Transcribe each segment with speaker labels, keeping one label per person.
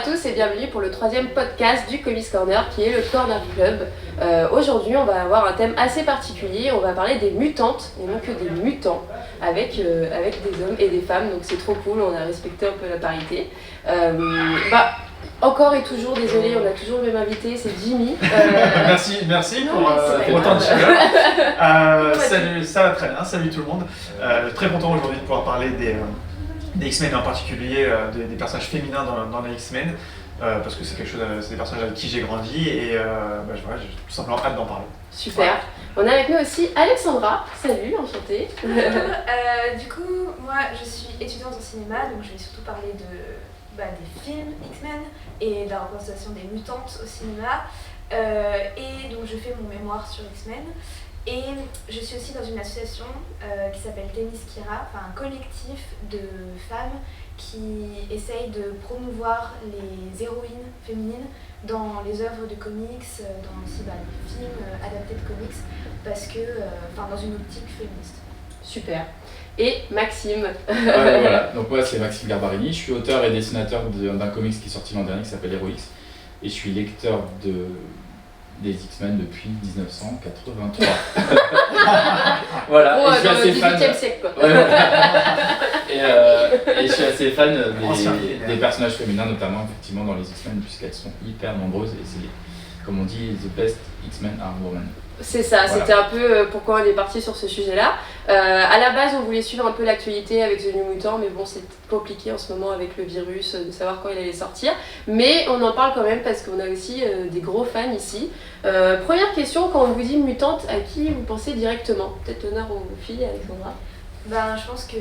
Speaker 1: tous et bienvenue pour le 3e podcast du Comics Corner qui est le Corner Club. Aujourd'hui on va avoir un thème assez particulier, on va parler des mutantes et non que des mutants avec des hommes et des femmes, donc c'est trop cool, on a respecté un peu la parité. Encore et toujours, désolé, on a toujours le même invité, c'est Jimmy.
Speaker 2: Merci pour autant de chaleur. Salut, ça va très bien, salut tout le monde. Très content aujourd'hui de pouvoir parler des X-Men, en particulier des personnages féminins dans les X-Men, parce que c'est des personnages avec qui j'ai grandi et j'ai tout simplement hâte d'en parler.
Speaker 1: Super. Voilà. On a avec nous aussi Alexandra. Salut, enchantée.
Speaker 3: Du coup, moi je suis étudiante en cinéma, donc je vais surtout parler des films X-Men et de la représentation des mutantes au cinéma. Et donc je fais mon mémoire sur X-Men. Et je suis aussi dans une association qui s'appelle Themyscira, un collectif de femmes qui essayent de promouvoir les héroïnes féminines dans les œuvres de comics, dans aussi les films adaptés de comics, parce que, dans une optique féministe.
Speaker 1: Super. Et Maxime.
Speaker 4: Voilà, donc moi c'est Maxime Garbarini, je suis auteur et dessinateur d'un comics qui est sorti l'an dernier qui s'appelle Heroix, et je suis lecteur des X-Men depuis 1983. Voilà, et je suis assez fan.
Speaker 1: 18e siècle quoi.
Speaker 4: Ouais, voilà. Et je suis assez fan des personnages féminins, notamment effectivement dans les X-Men, puisqu'elles sont hyper nombreuses et c'est, comme on dit, the best X-Men are women.
Speaker 1: C'est ça, voilà. C'était un peu pourquoi on est parti sur ce sujet-là. À la base, on voulait suivre un peu l'actualité avec The New Mutant, mais bon, c'est compliqué en ce moment avec le virus de savoir quand il allait sortir. Mais on en parle quand même parce qu'on a aussi des gros fans ici. Première question, quand on vous dit mutante, à qui vous pensez directement? Peut-être honneur aux filles, Alexandra.
Speaker 3: Je pense que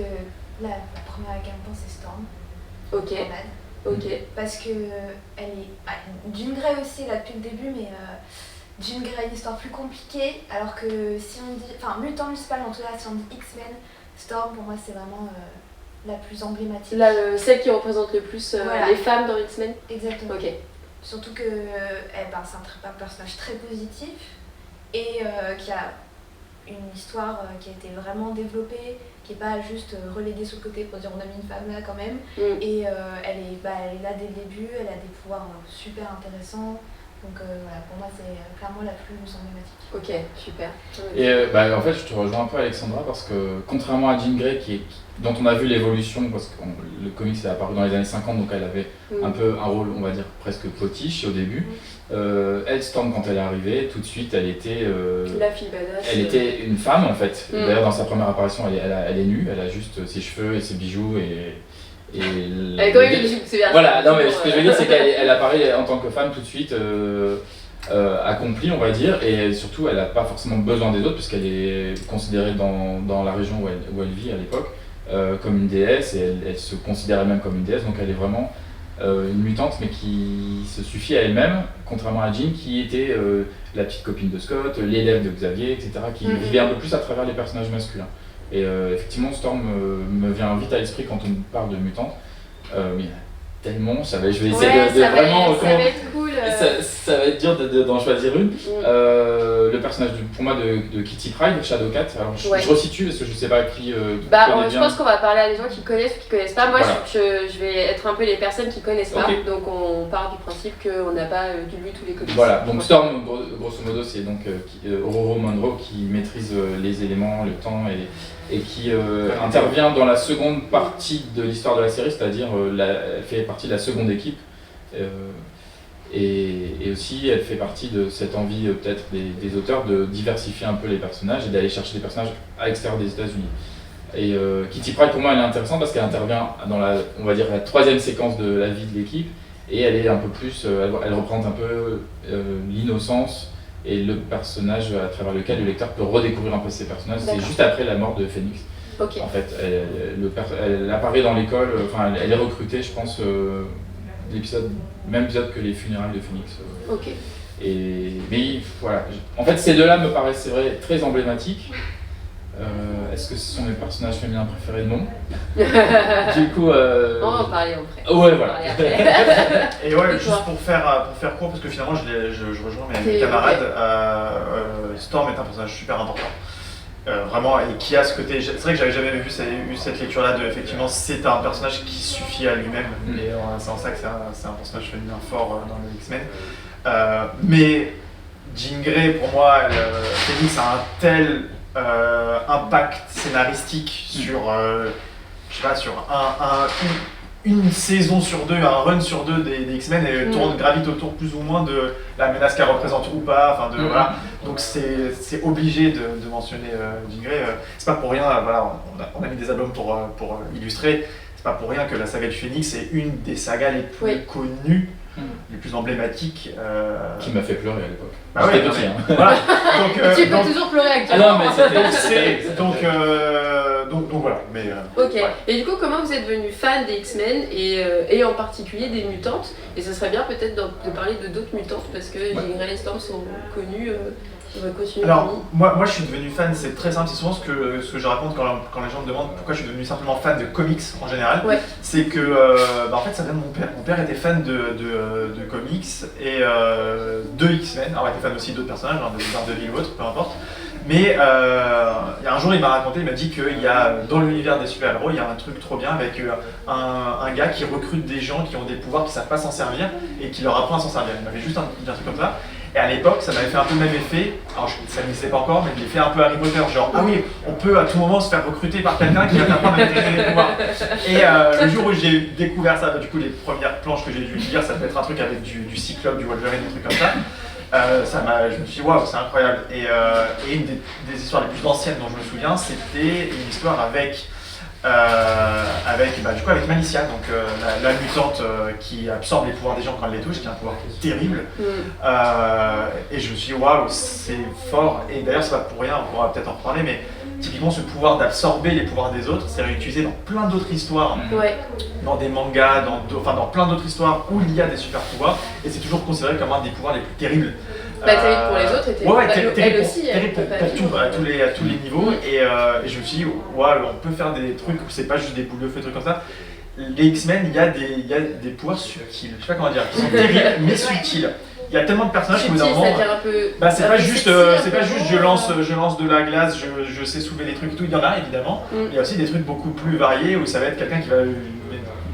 Speaker 3: la première à laquelle on pense, c'est Storm.
Speaker 1: Ok. Ok.
Speaker 3: Parce que elle est. Jean Grey aussi là depuis le début, mais. Jean Grey a une histoire plus compliquée, alors que si on dit. Mutant Municipal, en tout cas, si on dit X-Men, Storm, pour moi, c'est vraiment la plus emblématique.
Speaker 1: Celle qui représente le plus les femmes dans X-Men.
Speaker 3: Exactement.
Speaker 1: Ok.
Speaker 3: Surtout que c'est un personnage très positif et qui a une histoire qui a été vraiment développée, qui n'est pas juste reléguée sur le côté pour dire on a mis une femme là quand même. Et elle est là dès le début, elle a des pouvoirs super intéressants. Donc pour moi c'est clairement la plus emblématique.
Speaker 1: Ok, super.
Speaker 4: Et en fait je te rejoins un peu Alexandra parce que contrairement à Jean Grey dont on a vu l'évolution, parce que le comics est apparu dans les années 50, donc elle avait un peu un rôle on va dire presque potiche au début. Elle, Storm, quand elle est arrivée, tout de suite elle était
Speaker 1: la fille badass.
Speaker 4: Elle était une femme en fait. D'ailleurs dans sa première apparition elle est nue, elle a juste ses cheveux et ses bijoux
Speaker 1: elle a quand même des bijoux, c'est bien.
Speaker 4: Voilà, non mais ce que je veux dire c'est qu'elle apparaît en tant que femme tout de suite accomplie on va dire, et surtout elle n'a pas forcément besoin des autres puisqu'elle est considérée dans la région où elle vit à l'époque comme une déesse, et elle se considère elle-même comme une déesse, donc elle est vraiment une mutante mais qui se suffit à elle-même, contrairement à Jean qui était la petite copine de Scott, l'élève de Xavier, etc., qui vivait un peu plus à travers les personnages masculins. Et effectivement, Storm me vient vite à l'esprit quand on parle de mutantes, mais il y en a tellement, je vais essayer de vraiment...
Speaker 1: Ça va être cool.
Speaker 4: Ça va être dur d'en choisir une. Le personnage pour moi de Kitty Pryde, Shadowcat, alors je resitue parce que je sais pas qui connaît bien.
Speaker 1: Je pense qu'on va parler à des gens qui connaissent ou qui connaissent pas. Moi je vais être un peu les personnes qui connaissent pas, donc on part du principe qu'on n'a pas lu tous les comics.
Speaker 4: Voilà, donc Storm grosso modo c'est donc Ororo Munroe qui maîtrise les éléments, le temps et qui intervient dans la seconde partie de l'histoire de la série, c'est-à-dire elle fait partie de la seconde équipe. Et aussi elle fait partie de cette envie peut-être des auteurs de diversifier un peu les personnages et d'aller chercher des personnages à l'extérieur des États-Unis. Et Kitty Pryde pour moi elle est intéressante parce qu'elle intervient dans on va dire la troisième séquence de la vie de l'équipe, et elle est un peu plus, elle représente un peu l'innocence et le personnage à travers lequel le lecteur peut redécouvrir un peu ses personnages. C'est juste après la mort de Phoenix.
Speaker 1: Okay.
Speaker 4: En fait, elle apparaît dans l'école, elle est recrutée, je pense, même épisode que les funérailles de Phoenix.
Speaker 1: Ok.
Speaker 4: Mais voilà, en fait ces deux-là me paraissent, c'est vrai, très emblématiques. Est-ce que ce sont mes personnages féminins préférés? Non. Du coup...
Speaker 1: On va en parler après.
Speaker 4: Ouais, voilà.
Speaker 2: Et juste pour faire court, parce que finalement je rejoins mes camarades, Storm est un personnage super important. vraiment, et qui a ce côté. C'est vrai que j'avais jamais eu cette lecture-là de effectivement, c'est un personnage qui suffit à lui-même, et c'est en ça que c'est un personnage féminin fort dans le X-Men. Mais Jean Grey, pour moi, Phoenix a un tel impact scénaristique sur, je sais pas, sur une saison sur deux, un run sur deux des X-Men et gravite autour plus ou moins de la menace qu'elle représente ou pas. Enfin voilà. Donc c'est obligé de mentionner Jean Grey. C'est pas pour rien, voilà, on a mis des albums pour illustrer. C'est pas pour rien que la saga du Phénix est une des sagas les plus connues, les plus emblématiques.
Speaker 4: Qui m'a fait pleurer à l'époque.
Speaker 2: Bah j'étais petit. Voilà.
Speaker 1: Tu peux toujours pleurer actuellement.
Speaker 4: Ah non, mais
Speaker 2: donc voilà. Mais,
Speaker 1: ok. Et du coup, comment vous êtes devenu fan des X-Men et en particulier des mutantes? Et ce serait bien peut-être de parler de d'autres mutantes parce que Jean Grey et Storm sont connus.
Speaker 2: Alors, moi je suis devenu fan, c'est très simple, c'est souvent ce que je raconte quand les gens me demandent pourquoi je suis devenu simplement fan de comics en général. C'est que en fait ça vient de mon père. Mon père était fan de comics et de X-Men. Alors il était fan aussi d'autres personnages, de Daredevil ou autre, peu importe. Mais il y a un jour il m'a dit qu'il y a dans l'univers des super-héros, il y a un truc trop bien avec un gars qui recrute des gens qui ont des pouvoirs qui savent pas s'en servir et qui leur apprend à s'en servir. Il m'avait juste dit un truc comme ça. Et à l'époque, ça m'avait fait un peu le même effet, alors ça n'existait pas encore, mais l'effet un peu Harry Potter, genre ah oui, on peut à tout moment se faire recruter par quelqu'un qui va t'apprendre à maîtriser les pouvoirs. Et le jour où j'ai découvert ça, du coup les premières planches que j'ai dû lire, ça devait être un truc avec du Cyclope, du Wolverine, des trucs comme ça. Je me suis dit waouh, c'est incroyable. Et une des histoires les plus anciennes dont je me souviens, c'était une histoire avec Malicia, donc la mutante qui absorbe les pouvoirs des gens quand elle les touche, qui a un pouvoir terrible. Et je me suis dit waouh, c'est fort. Et d'ailleurs c'est pas pour rien, on pourra peut-être en reparler, mais typiquement ce pouvoir d'absorber les pouvoirs des autres, c'est réutilisé dans plein d'autres histoires, dans des mangas, dans plein d'autres histoires où il y a des super pouvoirs, et c'est toujours considéré comme un des pouvoirs les plus terribles.
Speaker 1: Terrible pour les autres et
Speaker 2: terrible
Speaker 1: aussi.
Speaker 2: Pour à tous les niveaux. Et je me suis dit, wow, on peut faire des trucs où c'est pas juste des boules de feu, des trucs comme ça. Les X-Men, il y a des pouvoirs subtils, je sais pas comment dire, qui sont terribles mais subtils. Il y a tellement de personnages que vous c'est pas juste je lance de la glace, je sais soulever des trucs et tout, il y en a évidemment. Il y a aussi des trucs beaucoup plus variés où ça va être quelqu'un qui va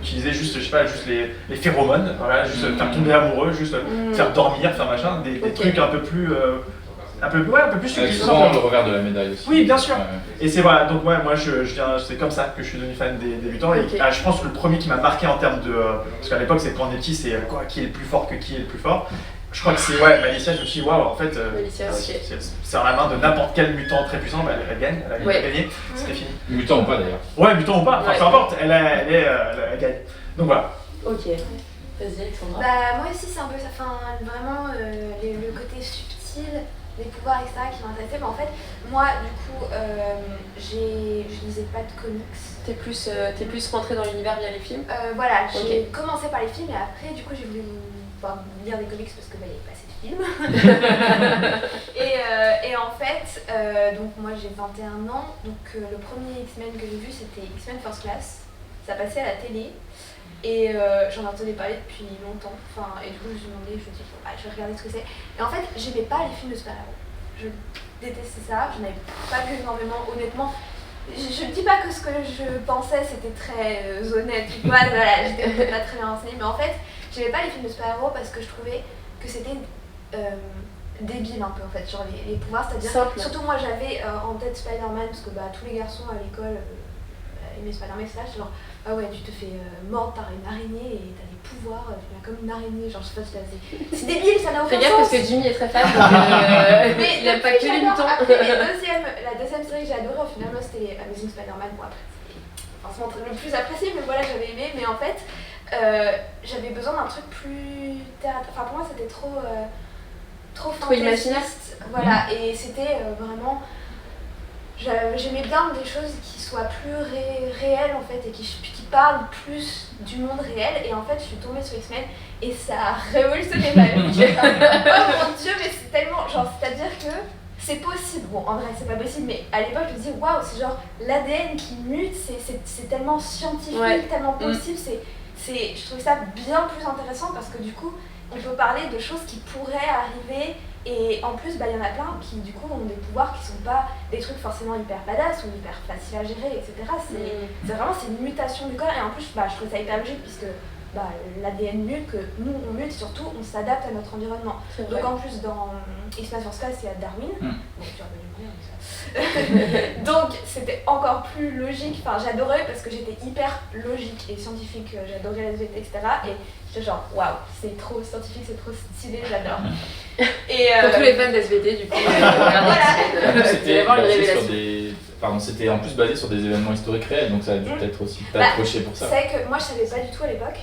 Speaker 2: utiliser juste les phéromones, voilà, juste faire tomber amoureux, juste faire dormir, faire machin, des trucs un peu plus subtils.
Speaker 4: Souvent le revers de la médaille aussi.
Speaker 2: Oui, bien sûr. Et c'est voilà, donc moi c'est comme ça que je suis devenu fan des mutants. Et je pense que le premier qui m'a marqué en termes de parce qu'à l'époque c'est quand on est petit, c'est quoi qui est le plus fort que qui est le plus fort. Je crois que c'est Malicia, je me suis dit waouh, en fait c'est en la main de n'importe quel mutant très puissant, elle gagne, elle a gagné, c'était fini.
Speaker 4: Mutant ou pas d'ailleurs.
Speaker 2: Ouais, mutant ou pas, peu importe, elle gagne. Donc voilà.
Speaker 1: Ok, vas-y Alexandra.
Speaker 3: Moi aussi c'est un peu ça, vraiment le côté subtil, les pouvoirs etc. qui m'intéressaient, mais en fait moi du coup je lisais pas de comics.
Speaker 1: T'es plus rentrée dans l'univers via les films.
Speaker 3: Voilà, j'ai commencé par les films et après du coup j'ai voulu lire des comics parce qu'il n'y avait pas assez de films. et en fait, donc moi j'ai 21 ans, donc le premier X-Men que j'ai vu c'était X-Men First Class. Ça passait à la télé et j'en entendais parler depuis longtemps. Et du coup je me suis demandé, je me suis dit je vais regarder ce que c'est. Et en fait j'aimais pas les films de super-héros. Je détestais ça, je n'avais pas vu énormément, honnêtement. Je ne dis pas que ce que je pensais c'était très honnête, voilà, j'étais pas très bien renseignée, mais en fait j'aimais pas les films de super-héros parce que je trouvais que c'était débile un peu en fait, genre les pouvoirs, c'est-à-dire surtout moi j'avais en tête Spider-Man parce que tous les garçons à l'école aimaient Spider-Man, etc. Genre ouais, tu te fais mordre par une araignée et t'as des pouvoirs, tu viens comme une araignée, genre je sais pas si c'est débile, ça n'a aucun sens.
Speaker 1: Fais gaffe parce que Jimmy est très fan, mais il aime pas que les mutants.
Speaker 3: Après la deuxième série que j'ai adorée au final c'était Amazing Spider-Man, bon après c'est forcément le plus apprécié, mais voilà j'avais aimé, mais en fait j'avais besoin d'un truc plus pour moi c'était trop
Speaker 1: fantaisiste,
Speaker 3: voilà, et c'était vraiment j'aimais bien des choses qui soient plus réelles en fait et qui parlent plus du monde réel, et en fait je suis tombée sur X-Men et ça a révolutionné ma vie. Oh mon dieu, mais c'est tellement c'est-à-dire que c'est possible, bon en vrai c'est pas possible, mais à l'époque je me dis waouh, c'est genre l'ADN qui mute, c'est tellement scientifique, tellement possible, je trouvais ça bien plus intéressant parce que du coup, on peut parler de choses qui pourraient arriver et en plus, il y en a plein qui du coup ont des pouvoirs qui sont pas des trucs forcément hyper badass ou hyper faciles à gérer, etc. C'est vraiment c'est une mutation du corps et en plus, je trouve ça hyper logique puisque l'ADN mute, que nous on mute, surtout on s'adapte à notre environnement. Donc en plus dans X-Men First Class il y a Darwin, donc c'était encore plus logique, enfin j'adorais parce que j'étais hyper logique et scientifique, j'adorais la SVT, etc. Et j'étais genre waouh, c'est trop scientifique, c'est trop stylé, j'adore. Et
Speaker 1: pour tous les fans d'SVT du coup,
Speaker 4: c'était en plus basé sur des événements historiques réels, donc ça a dû peut-être aussi t'accrocher pour ça.
Speaker 3: C'est vrai que moi je savais pas du tout à l'époque,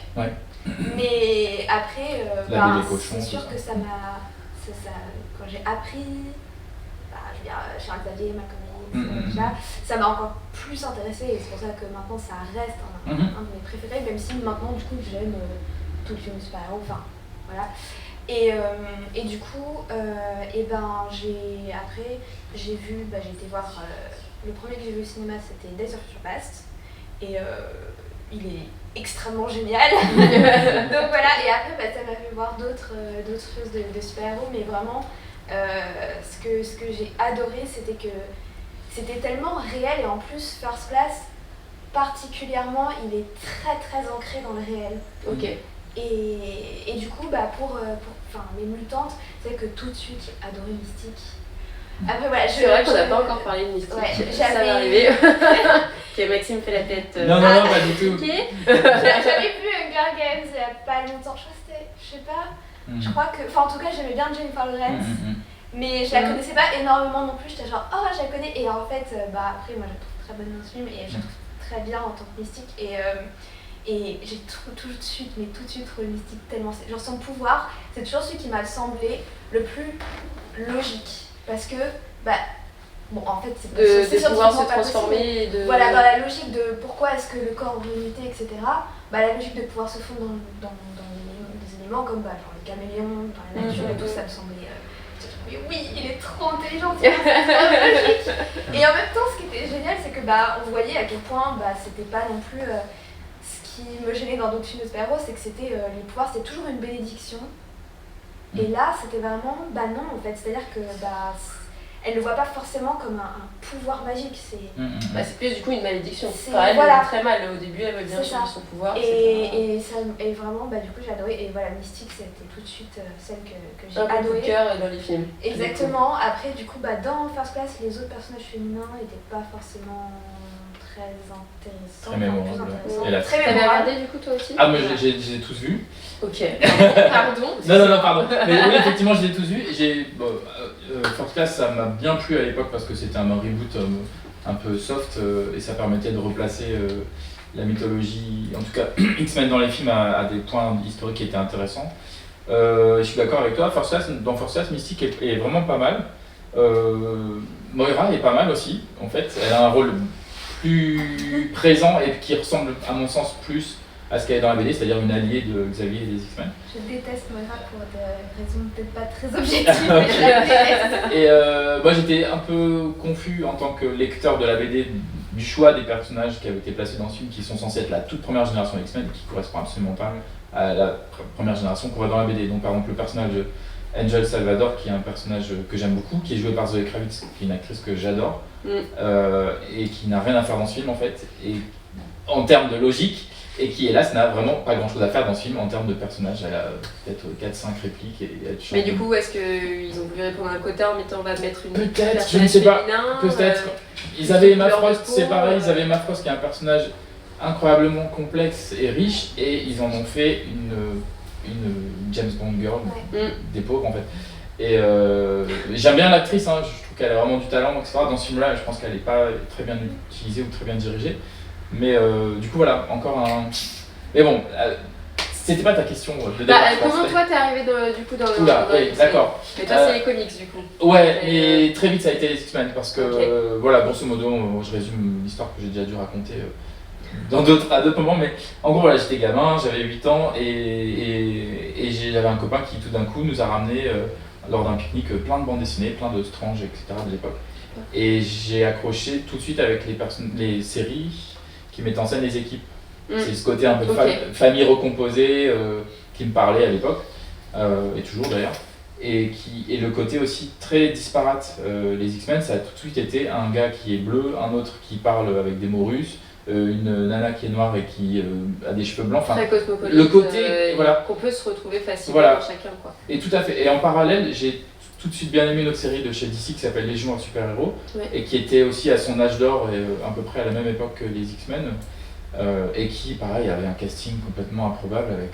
Speaker 3: mais après, c'est sûr que ça m'a... quand j'ai appris, je veux dire, Charles Xavier, Malcolm, ça m'a encore plus intéressée et c'est pour ça que maintenant ça reste un de mes préférés, même si maintenant du coup j'aime tout le film super-héros, enfin voilà. Et du coup, j'ai été voir, le premier que j'ai vu au cinéma c'était Days of Future Past, et il est extrêmement génial. Donc voilà, et après ça m'a fait voir d'autres choses de super-héros, mais vraiment ce que j'ai adoré c'était que c'était tellement réel et en plus First Class particulièrement il est très très ancré dans le réel.
Speaker 1: Ok.
Speaker 3: Et du coup pour les mutantes, c'est que tout de suite j'ai adoré Mystique. Après voilà,
Speaker 1: c'est vrai qu'on n'a pas encore parlé de Mystique.
Speaker 3: Ouais,
Speaker 1: ça va arriver. Ok, Maxime fait la tête.
Speaker 4: Non, pas du tout.
Speaker 3: J'avais vu Hunger Games il y a pas longtemps, je crois que, en tout cas j'aimais bien Jennifer Lawrence, mais je la connaissais pas énormément non plus, j'étais genre oh je la connais, et en fait après moi je la trouve très bonne dans ce film et je la trouve très bien en tant que Mystique et j'ai tout de suite trouvé Mystique tellement, genre son pouvoir c'est toujours celui qui m'a semblé le plus logique parce que en fait c'est
Speaker 1: de pouvoir se transformer et de...
Speaker 3: Voilà, dans la logique de pourquoi est-ce que le corps veut muter, etc. La logique de pouvoir se fondre dans des éléments comme les caméléons, dans la nature et tout, ça me semblait... mais oui, il est trop intelligent, c'est trop logique. Et en même temps, ce qui était génial, c'est que on voyait à quel point c'était pas non plus... ce qui me gênait dans d'autres films de super-héros, c'est que c'était les pouvoirs, c'était toujours une bénédiction. Et là, c'était vraiment... non, en fait, c'est-à-dire que... elle ne le voit pas forcément comme un pouvoir magique,
Speaker 1: c'est plus du coup une malédiction.
Speaker 3: Elle
Speaker 1: va très mal au début, elle veut bien changer son pouvoir.
Speaker 3: Et vraiment, du coup j'ai adoré. Et voilà, Mystique, c'était tout de suite celle que j'ai adorée.
Speaker 1: Un coup de cœur dans les films.
Speaker 3: Exactement. Après, du coup, dans First Class, les autres personnages féminins n'étaient pas forcément très intéressants.
Speaker 4: Très mémorables.
Speaker 1: T'avais regardé du coup toi aussi?
Speaker 4: Ah, mais j'ai tous vus.
Speaker 1: Ok, pardon.
Speaker 4: Non, pardon. Mais oui, effectivement, je l'ai tous vus. First Class, ça m'a bien plu à l'époque parce que c'était un reboot un peu soft et ça permettait de replacer la mythologie, en tout cas X-Men dans les films à des points historiques qui étaient intéressants. Je suis d'accord avec toi, dans First Class, Mystique est vraiment pas mal. Moira est pas mal aussi, en fait. Elle a un rôle plus présent et qui ressemble à mon sens plus à ce qu'elle est dans la BD, c'est-à-dire une alliée de Xavier et des X-Men.
Speaker 3: Je déteste Moira pour des raisons peut-être pas très objectives, mais je la déteste.
Speaker 4: Et moi j'étais un peu confus en tant que lecteur de la BD du choix des personnages qui avaient été placés dans ce film, qui sont censés être la toute première génération X-Men, qui correspond absolument pas à la première génération qu'on voit dans la BD. Donc par exemple le personnage de Angel Salvador, qui est un personnage que j'aime beaucoup, qui est joué par Zoe Kravitz, qui est une actrice que j'adore, et qui n'a rien à faire dans ce film en fait, et en termes de logique, et qui hélas n'a vraiment pas grand chose à faire dans ce film en termes de personnages. Elle a peut-être 4-5 répliques et elle chante.
Speaker 1: Mais du coup, est-ce qu'ils ont voulu répondre à un quota en mettant on va mettre une
Speaker 4: peut-être, je ne sais pas, peut-être. Ils avaient Emma Frost, c'est pareil, ils avaient Emma Frost qui est un personnage incroyablement complexe et riche, et ils en ont fait une James Bond girl, des pauvres en fait. Et j'aime bien l'actrice, je trouve qu'elle a vraiment du talent, etc. Dans ce film-là, je pense qu'elle n'est pas très bien utilisée ou très bien dirigée. Mais du coup voilà, encore un... Mais bon, c'était pas ta question de départ.
Speaker 1: Comment toi t'es arrivé du coup dans le...
Speaker 4: Oula, oui, d'accord.
Speaker 1: Mais toi c'est les comics du coup.
Speaker 4: Ouais, mais très vite ça a été les X-Men parce que voilà, grosso modo, je résume l'histoire que j'ai déjà dû raconter à d'autres moments, mais en gros voilà, j'étais gamin, j'avais 8 ans et j'avais un copain qui tout d'un coup nous a ramené lors d'un pique-nique plein de bandes dessinées, plein de Strange, etc. de l'époque. Et j'ai accroché tout de suite avec les séries qui mettent en scène les équipes C'est ce côté un peu famille recomposée qui me parlait à l'époque, et toujours d'ailleurs. Et le côté aussi très disparate. Les X-Men, ça a tout de suite été un gars qui est bleu, un autre qui parle avec des mots russes, une nana qui est noire et qui a des cheveux blancs.
Speaker 1: Très cosmopolite.
Speaker 4: Le côté, voilà.
Speaker 1: Qu'on peut se retrouver facilement dans chacun. Quoi.
Speaker 4: Et tout à fait. Et en parallèle, j'ai tout de suite bien aimé une autre série de chez DC qui s'appelle Légion of super-héros, et qui était aussi à son âge d'or et à peu près à la même époque que les X-Men. Et qui, pareil, avait un casting complètement improbable avec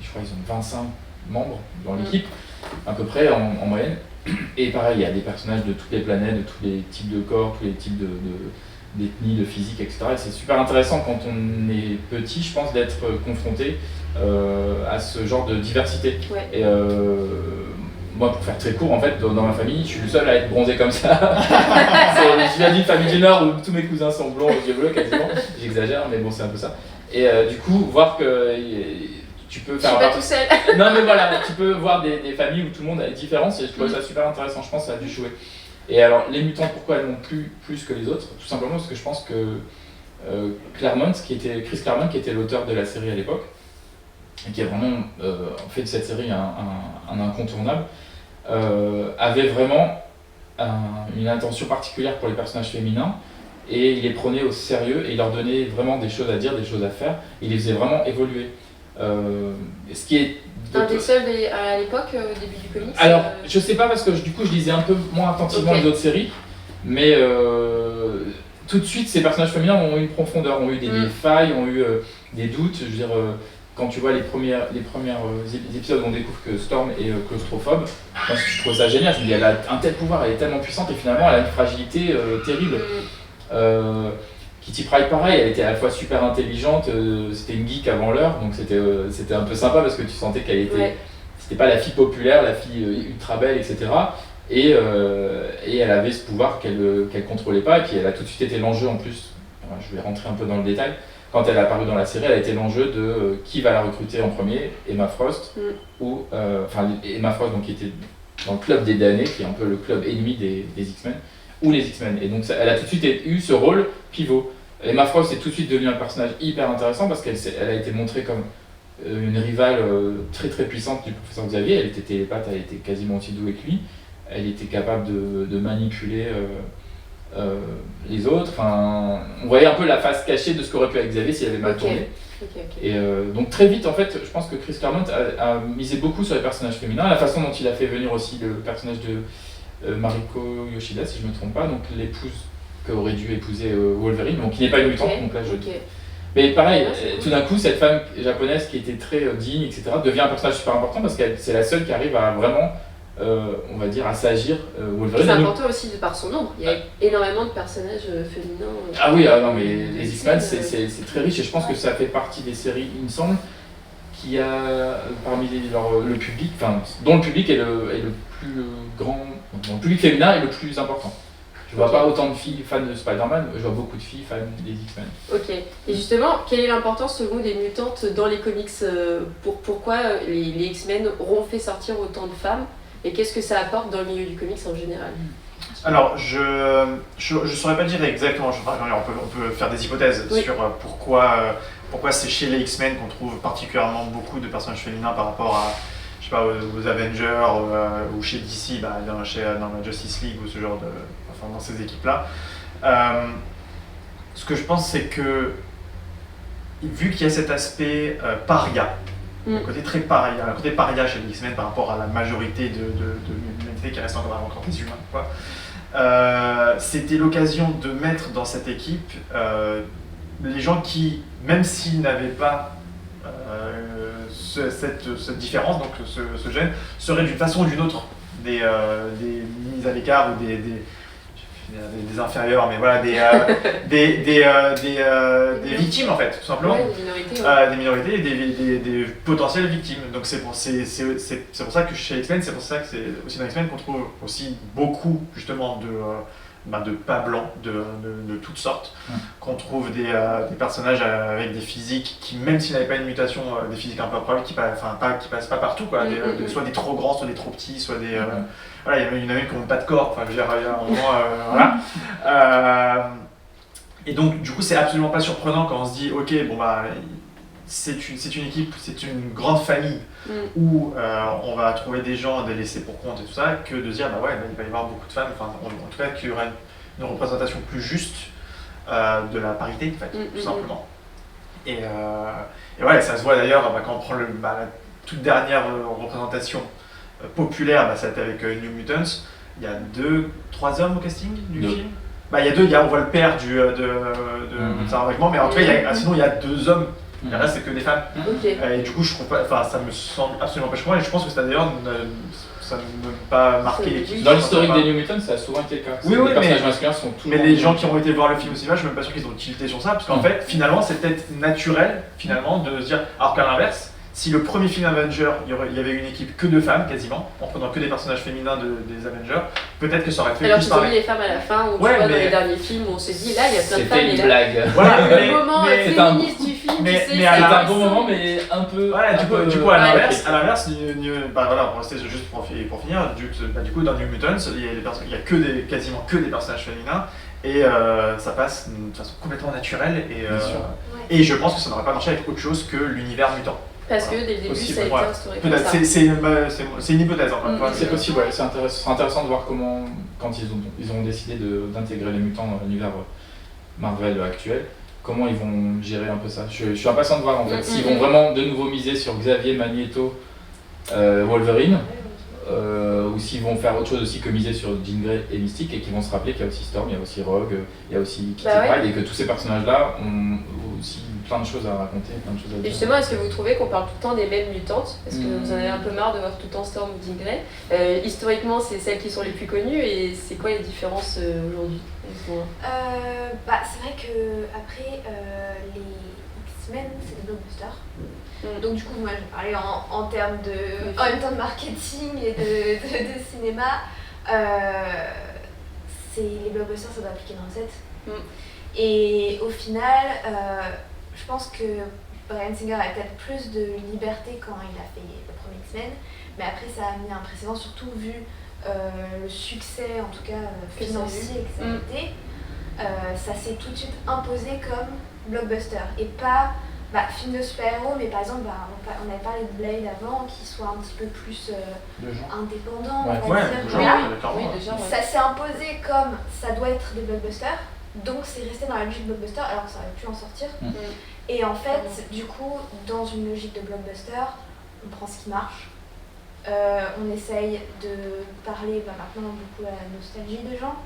Speaker 4: je crois qu'ils ont 25 membres dans l'équipe, à peu près en moyenne. Et pareil, il y a des personnages de toutes les planètes, de tous les types de corps, tous les types d'ethnie, de physique, etc. Et c'est super intéressant quand on est petit, je pense, d'être confronté à ce genre de diversité. Et moi, pour faire très court, en fait, dans ma famille, je suis le seul à être bronzé comme ça. Je viens d'une famille du Nord où tous mes cousins sont blonds aux yeux bleus quasiment. J'exagère, mais bon, c'est un peu ça. Et du coup, voir que tu peux faire...
Speaker 1: Je suis pas tout seul.
Speaker 4: Non, mais voilà, tu peux voir des familles où tout le monde est différent. Je trouve ça super intéressant. Je pense que ça a dû jouer. Et alors, les mutants, pourquoi elles n'ont plus que les autres? Tout simplement parce que je pense que Chris Claremont, qui était l'auteur de la série à l'époque, et qui a vraiment fait de cette série un incontournable, avait vraiment une attention particulière pour les personnages féminins, et il les prenait au sérieux et il leur donnait vraiment des choses à dire, des choses à faire, il les faisait vraiment évoluer. Ce qui est
Speaker 1: un des seuls à l'époque, au début du comics.
Speaker 4: Alors, je sais pas parce que du coup je lisais un peu moins attentivement les autres séries, mais tout de suite ces personnages féminins ont eu une profondeur, ont eu des failles, ont eu des doutes. Je veux dire, quand tu vois les premiers épisodes où on découvre que Storm est claustrophobe, moi je trouve ça génial. Je me dis, elle a un tel pouvoir, elle est tellement puissante et finalement elle a une fragilité terrible. Kitty Pryde pareil, elle était à la fois super intelligente, c'était une geek avant l'heure, donc c'était un peu sympa parce que tu sentais qu'elle était, c'était pas la fille populaire, la fille ultra belle, etc. Et elle avait ce pouvoir qu'elle contrôlait pas, et puis elle a tout de suite été l'enjeu en plus. Alors, je vais rentrer un peu dans le détail. Quand elle est apparue dans la série, elle a été l'enjeu de qui va la recruter en premier, Emma Frost, Emma Frost donc, qui était dans le club des damnés, qui est un peu le club ennemi des X-Men, ou les X-Men. Et donc elle a tout de suite eu ce rôle pivot. Emma Frost est tout de suite devenue un personnage hyper intéressant parce qu'elle a été montrée comme une rivale très très puissante du professeur Xavier. Elle était télépathe, elle était quasiment aussi douée que lui. Elle était capable de manipuler les autres. Enfin, on voyait un peu la face cachée de ce qu'aurait pu avec Xavier s'il avait mal tourné. Et donc très vite, en fait, je pense que Chris Claremont a misé beaucoup sur les personnages féminins. La façon dont il a fait venir aussi le personnage de Mariko Yoshida, si je ne me trompe pas, donc l'épouse qu'aurait dû épouser Wolverine, donc qui n'est pas une mutante, donc là je... Mais pareil, tout d'un coup, cette femme japonaise qui était très digne, etc., devient un personnage super important parce que c'est la seule qui arrive à vraiment, on va dire, à s'agir Wolverine.
Speaker 1: C'est important aussi de par son nombre, il y a énormément de personnages féminins.
Speaker 4: Ah oui, non mais les X-Men c'est très riche et je pense que ça fait partie des séries, il me semble, qui a parmi le public, enfin, dont le public est le plus grand, dont le public féminin est le plus important. Je vois pas autant de filles fans de Spider-Man, je vois beaucoup de filles fans des X-Men.
Speaker 1: Ok. Et justement, quelle est l'importance selon vous des mutantes dans les comics? Pourquoi les X-Men auront fait sortir autant de femmes? Et qu'est-ce que ça apporte dans le milieu du comics en général?
Speaker 2: Alors, je saurais pas dire exactement, on peut faire des hypothèses sur pourquoi c'est chez les X-Men qu'on trouve particulièrement beaucoup de personnages féminins par rapport à, je sais pas, aux Avengers ou chez DC, dans la Justice League ou ce genre de... Enfin, dans ces équipes-là. Ce que je pense, c'est que, vu qu'il y a cet aspect paria, un côté très paria, un côté paria chez les X-Men par rapport à la majorité de l'humanité qui reste encore des humains, quoi. C'était l'occasion de mettre dans cette équipe les gens qui, même s'ils n'avaient pas cette différence, donc ce gène, seraient d'une façon ou d'une autre des mises à l'écart ou des des inférieurs, mais voilà, des victimes en fait, tout simplement.
Speaker 1: Ouais,
Speaker 2: des minorités et des potentielles victimes. Donc c'est pour ça que chez X-Men, c'est pour ça que c'est aussi dans X-Men qu'on trouve aussi beaucoup justement de pas blancs de toutes sortes, qu'on trouve des personnages avec des physiques qui, même s'ils n'avaient pas une mutation, des physiques un peu improbables, qui passent pas partout, quoi. Soit des trop grands, soit des trop petits, soit des... voilà, il y en a une qui n'ont pas de corps, enfin je veux dire, il y a un moment, voilà. Et donc, du coup, c'est absolument pas surprenant quand on se dit, ok, bon bah, c'est une équipe, c'est une grande famille où on va trouver des gens, des laissés pour compte et tout ça, que de dire, bah ouais, il va y avoir beaucoup de femmes, enfin, en tout cas, qu'il y aura une représentation plus juste de la parité, en fait, tout simplement. Et ouais, ça se voit d'ailleurs quand on prend la toute dernière représentation populaire, ça a été avec New Mutants. Il y a 3 hommes au casting du film. Il y a 2, on voit le père de Sarah Brightman, mais en tout cas, sinon il y a 2 hommes. Le reste, c'est que des femmes. Et du coup, je trouve pas, ça me semble absolument pas choquant, et je pense que ça d'ailleurs ça ne m'a pas marqué l'équipe.
Speaker 4: Dans l'historique des New Mutants, ça a souvent été le cas.
Speaker 2: Oui,
Speaker 4: les personnages masculins sont toujours.
Speaker 2: Mais les gens qui ont été voir le film au cinéma, je suis même pas sûr qu'ils ont tilté sur ça, parce qu'en fait, finalement, c'est peut-être naturel, finalement, de se dire. Alors qu'à l'inverse, si le premier film Avenger, il y avait une équipe que de femmes, quasiment, en prenant que des personnages féminins des Avengers, peut-être que ça aurait fait.
Speaker 1: Alors qu'ils ont mis les femmes à la fin, où tu vois, dans les derniers films, on s'est dit là, il y a plein de femmes.
Speaker 4: C'était une blague.
Speaker 2: Voilà,
Speaker 1: le moment féministe du film,
Speaker 2: c'était
Speaker 4: un bon moment, mais un peu.
Speaker 2: Voilà, du coup, à l'inverse, pour rester juste pour finir, du coup, dans New Mutants, il y a quasiment que des personnages féminins. Et ça passe de façon complètement naturelle. Et je pense que ça n'aurait pas marché avec autre chose que l'univers mutant.
Speaker 1: Parce que dès le début, ça a été instauré comme ça.
Speaker 2: C'est une hypothèse encore.
Speaker 4: C'est possible, ouais. C'est intéressant de voir comment, quand ils ont décidé d'intégrer les mutants dans l'univers Marvel actuel, comment ils vont gérer un peu ça. Je suis impatient de voir en fait s'ils vont vraiment de nouveau miser sur Xavier, Magneto, Wolverine, ou s'ils vont faire autre chose aussi que miser sur Jean Grey et Mystique, et qu'ils vont se rappeler qu'il y a aussi Storm, il y a aussi Rogue, il y a aussi Kitty Pryde, et que tous ces personnages-là ont aussi plein de choses à raconter, plein de choses à dire.
Speaker 1: Et justement, est-ce que vous trouvez qu'on parle tout le temps des mêmes mutantes? Est-ce que vous en avez un peu marre de voir tout le temps Storm ou Jean Grey? Historiquement, c'est celles qui sont les plus connues, et c'est quoi les différences aujourd'hui?
Speaker 3: C'est vrai que après les X-Men, c'est des blockbusters. Donc du coup, moi, je vais parler en termes en même temps de marketing et de cinéma. Les blockbusters, ça doit appliquer une recette. Et au final, je pense que Bryan Singer avait peut-être plus de liberté quand il a fait le premier X-Men, mais après ça a mis un précédent, surtout vu le succès, en tout cas financier que ça a été. Ça s'est tout de suite imposé comme blockbuster et pas film de super-héros, mais par exemple on avait parlé de Blade avant, qui soit un petit peu plus indépendant, on va dire. Ça s'est imposé comme ça doit être des blockbusters. Donc c'est resté dans la logique blockbuster alors que ça aurait pu en sortir. Et en fait, du coup, dans une logique de blockbuster, on prend ce qui marche. On essaye de parler maintenant beaucoup à la nostalgie des gens.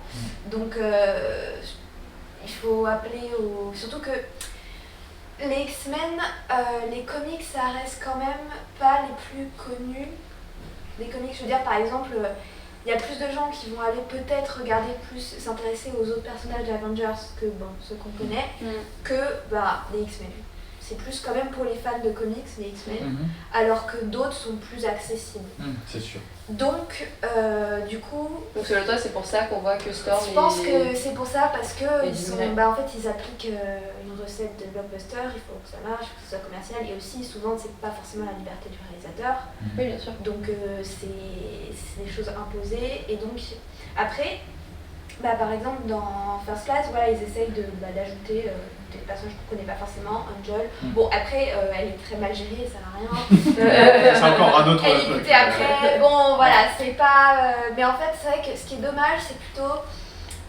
Speaker 3: Donc il faut appeler au... Surtout que les X-Men, les comics, ça reste quand même pas les plus connus. Les comics, je veux dire, par exemple... Il y a plus de gens qui vont aller peut-être regarder s'intéresser aux autres personnages d'Avengers que ceux qu'on connaît, que les X-Men. C'est plus quand même pour les fans de comics, les X-Men, alors que d'autres sont plus accessibles.
Speaker 4: C'est sûr.
Speaker 3: Donc, du coup...
Speaker 1: Donc selon toi, c'est pour ça qu'on voit que Storm...
Speaker 3: Je pense que c'est pour ça, parce que en fait, ils appliquent une recette de blockbuster, il faut que ça marche, il faut que ce soit commercial, et aussi, souvent, c'est pas forcément la liberté du réalisateur.
Speaker 1: Oui, bien sûr.
Speaker 3: Donc, c'est des choses imposées, et donc, après... par exemple, dans First Class, ils essayent d'ajouter des personnages qu'on ne connaît pas forcément, Angel. Bon, après, elle est très mal gérée, ça n'a rien.
Speaker 2: C'est encore un autre
Speaker 3: truc. Elle est écoutée après. Bon, voilà, c'est pas... Mais en fait, c'est vrai que ce qui est dommage, c'est plutôt...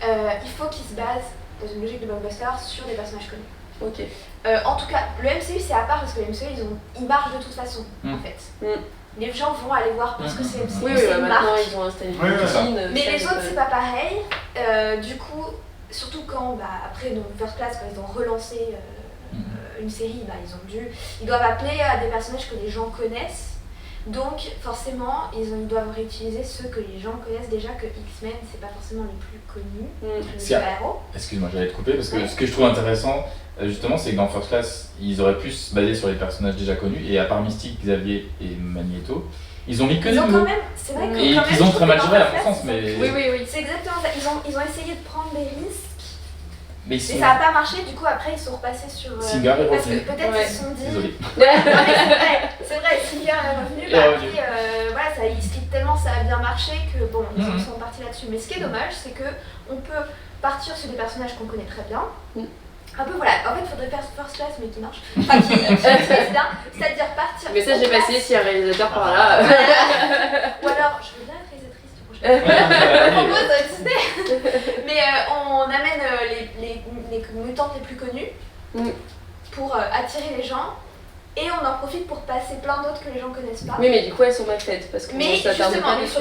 Speaker 3: il faut qu'ils se basent, dans une logique de blockbuster, sur des personnages connus.
Speaker 1: Ok.
Speaker 3: En tout cas, le MCU, c'est à part, parce que le MCU, ils marchent de toute façon, en fait. Les gens vont aller voir parce que c'est MCU, c'est une marque.
Speaker 1: Maintenant ils ont installé une routine.
Speaker 3: Mais les autres, c'est pas pareil. Du coup, surtout quand, après, dans First Class, quand ils ont relancé une série, ils doivent appeler à des personnages que les gens connaissent. Donc, forcément, ils doivent réutiliser ceux que les gens connaissent déjà, que X-Men, c'est pas forcément les plus connus, les super-héros.
Speaker 4: Excuse-moi, j'allais te couper parce que ce que je trouve intéressant, justement, c'est que dans First Class, ils auraient pu se baser sur les personnages déjà connus, et à part Mystique, Xavier et Magneto, ils ont mis que des nouveaux.
Speaker 3: C'est vrai que
Speaker 4: et ils ont très mal géré à mon sens, mais...
Speaker 3: Oui, c'est exactement ça. Ils ont essayé de prendre des risques.
Speaker 4: Mais
Speaker 3: ça n'a pas marché, du coup après ils sont repassés sur...
Speaker 4: Singer est
Speaker 3: parce que
Speaker 4: revenu.
Speaker 3: peut-être ils se sont dit...
Speaker 4: Désolé.
Speaker 3: c'est vrai, Singer est revenu, tellement ça a bien marché que ils sont partis là-dessus. Mais ce qui est dommage, c'est qu'on peut partir sur des personnages qu'on connaît très bien.
Speaker 1: Mm.
Speaker 3: Un peu voilà, en fait il faudrait faire First Class mais qui marche, enfin qui se bien, c'est-à-dire partir.
Speaker 1: Mais ça j'ai passé s'il y a un réalisateur par là.
Speaker 3: Ou alors, je veux bien être réalisatrice du prochain. Je propose Disney. Mais on amène les mutantes les plus connues pour attirer les gens. Et on en profite pour passer plein d'autres que les gens connaissent pas.
Speaker 1: Oui, mais du coup elles sont mal faites parce que
Speaker 3: mais
Speaker 1: ça tarde
Speaker 3: justement,
Speaker 1: pas
Speaker 3: il
Speaker 1: dessus.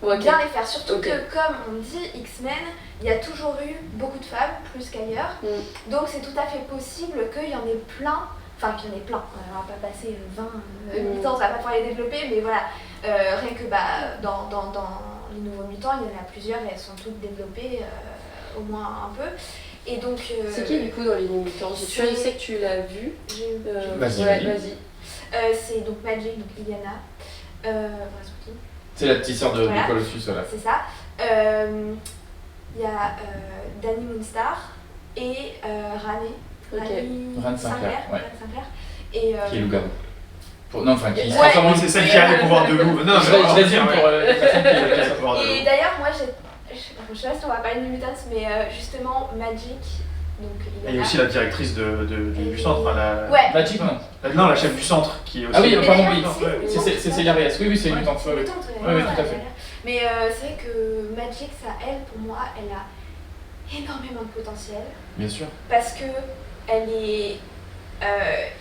Speaker 3: faudrait bien les faire. Surtout que, comme on dit, X-Men, il y a toujours eu beaucoup de femmes, plus qu'ailleurs. Donc c'est tout à fait possible qu'il y en ait plein. Enfin, qu'il y en ait plein. On va pas passer 20 mutants, ça va pas pouvoir les développer, mais voilà. Rien que dans les nouveaux mutants, il y en a plusieurs et elles sont toutes développées, au moins un peu. Et donc,
Speaker 1: c'est qui du coup dans les mutants? Je sais que tu l'as vu.
Speaker 4: Vas-y.
Speaker 3: C'est donc Magic, donc Illyana.
Speaker 4: C'est la petite sœur de Colossus, voilà.
Speaker 3: C'est ça. Il y a Dani Moonstar et Rani Sinclair.
Speaker 4: Ouais.
Speaker 3: Et,
Speaker 4: qui est loup-garou. Non, enfin, qui se
Speaker 2: Oui,
Speaker 4: transforme
Speaker 2: c'est celle qui a les pouvoirs de loup. Non,
Speaker 4: je résume pour les personnes qui ont les pouvoirs de loup.
Speaker 3: Et d'ailleurs, moi, je sais pas si on va parler de Mutants, mais justement, Magic. Donc,
Speaker 2: il y a aussi la directrice du centre.
Speaker 3: Ouais.
Speaker 4: Magic, non.
Speaker 2: Non, la chef du centre qui est aussi.
Speaker 4: Ah oui, pardon, oui.
Speaker 3: C'est
Speaker 4: C'est Célia Reyes. Oui, c'est une mutante. Oui, tout à fait.
Speaker 3: Mais c'est vrai que Magic, ça, pour moi, elle a énormément de potentiel.
Speaker 4: Bien sûr.
Speaker 3: Parce que elle est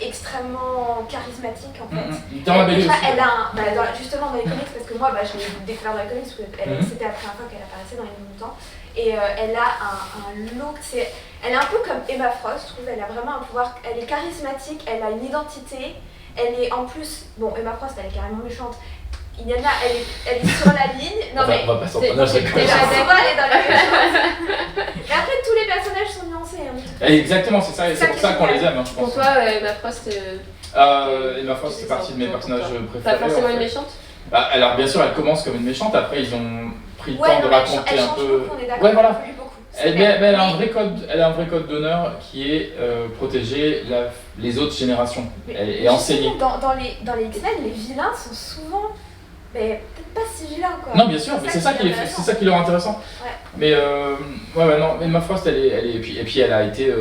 Speaker 3: extrêmement charismatique en fait.
Speaker 4: Dans la BD aussi.
Speaker 3: Elle a justement dans les comics, parce que moi je l'ai découvert dans les comics, c'était la première fois qu'elle apparaissait dans les Mutants. Et elle a un look, elle est un peu comme Emma Frost, je trouve, elle a vraiment un pouvoir, elle est charismatique, elle a une identité, elle est en plus, bon Emma Frost elle est carrément méchante, Illyana elle est sur la ligne, non mais
Speaker 4: on va pas s'en prendre, je rigole.
Speaker 3: elle est dans les méchantes. Et après tous les personnages sont nuancés.
Speaker 4: Exactement, c'est ça, et c'est pour ça qu'on les aime, je pense.
Speaker 1: Pour toi, Emma Frost
Speaker 4: Emma Frost, c'est partie de mes personnages préférés.
Speaker 1: Pas forcément une méchante?
Speaker 4: Alors bien sûr, elle commence comme une méchante, après ils ont pris le temps de raconter un peu.
Speaker 3: Ouais, voilà.
Speaker 4: Mais elle a un vrai code d'honneur qui est protéger les autres générations et enseigner.
Speaker 3: Dans les X-Men, les vilains sont souvent peut-être pas si vilains quoi.
Speaker 4: Non, bien sûr, mais c'est ça qui leur est intéressant.
Speaker 3: Ouais.
Speaker 4: Mais non, Emma Frost, elle est et puis elle a été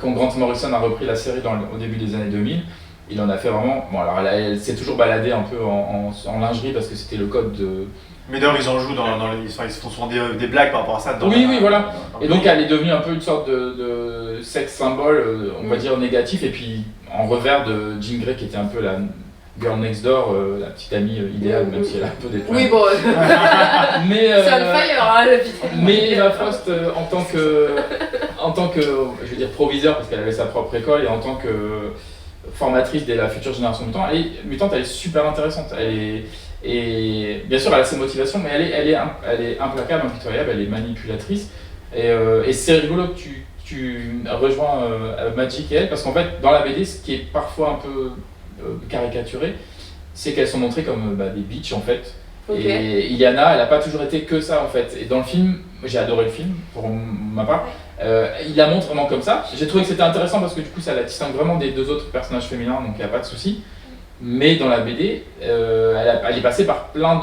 Speaker 4: quand Grant Morrison a repris la série au début des années 2000. Il en a fait vraiment. Bon, alors elle s'est toujours baladée un peu en lingerie parce que c'était le code de.
Speaker 2: Mais d'ailleurs, ils en jouent ils se font souvent des blagues par rapport à ça.
Speaker 4: Oui, voilà. Et donc, elle est devenue un peu une sorte de sexe symbole, on va dire négatif. Et puis, en revers de Jean Grey, qui était un peu la girl next door, la petite amie idéale, même si elle a un peu des problèmes.
Speaker 1: Oui, bon.
Speaker 4: Mais.
Speaker 1: C'est un fire, hein, le putain.
Speaker 4: Mais Emma Frost, en tant que, je veux dire, proviseur, parce qu'elle avait sa propre école, et en tant que formatrice de la future génération mutante, elle est super intéressante. Et bien sûr, elle a ses motivations, mais elle est implacable, impitoyable, elle est manipulatrice. Et c'est rigolo que tu rejoins Magic et elle, parce qu'en fait, dans la BD, ce qui est parfois un peu caricaturé, c'est qu'elles sont montrées comme des bitches en fait. Okay. Et Illyana, elle n'a pas toujours été que ça en fait. Et dans le film, j'ai adoré le film pour ma part. Il la montre vraiment comme ça. J'ai trouvé que c'était intéressant parce que du coup, ça la distingue vraiment des deux autres personnages féminins, donc il n'y a pas de souci. Mais dans la BD, elle est passée par plein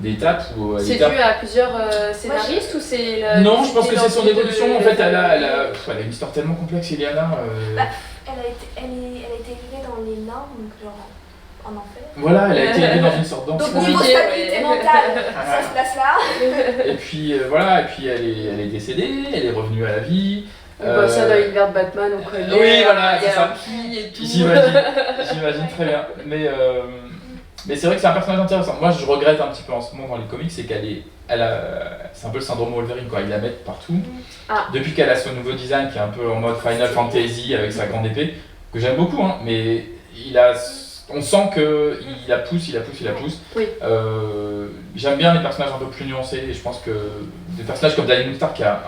Speaker 4: d'étapes où
Speaker 1: c'est dû à plusieurs scénaristes ou c'est
Speaker 4: Non, je pense que c'est son évolution. En fait, elle a une histoire tellement complexe, Illyana.
Speaker 3: Elle a été élevée dans les nains, donc genre en enfer.
Speaker 4: Voilà, elle a été élevée dans une sorte d'enfance.
Speaker 3: Donc niveau stabilité mentale, ça se place là.
Speaker 4: Et puis voilà, et puis elle est décédée, elle est revenue à la vie.
Speaker 1: Ça dans l'univers de Batman, on connaît.
Speaker 4: Oui, voilà, c'est ça.
Speaker 1: Et tout.
Speaker 4: J'imagine très bien. Mais c'est vrai que c'est un personnage intéressant. Moi, je regrette un petit peu en ce moment dans les comics, c'est c'est un peu le syndrome Wolverine, quoi. Ils la mettent partout. Depuis qu'elle a son nouveau design qui est un peu en mode Final Fantasy avec sa grande épée, que j'aime beaucoup, hein, mais on sent qu'il la pousse.
Speaker 1: Oui.
Speaker 4: J'aime bien les personnages un peu plus nuancés, et je pense que des personnages comme Dani Moonstar qui a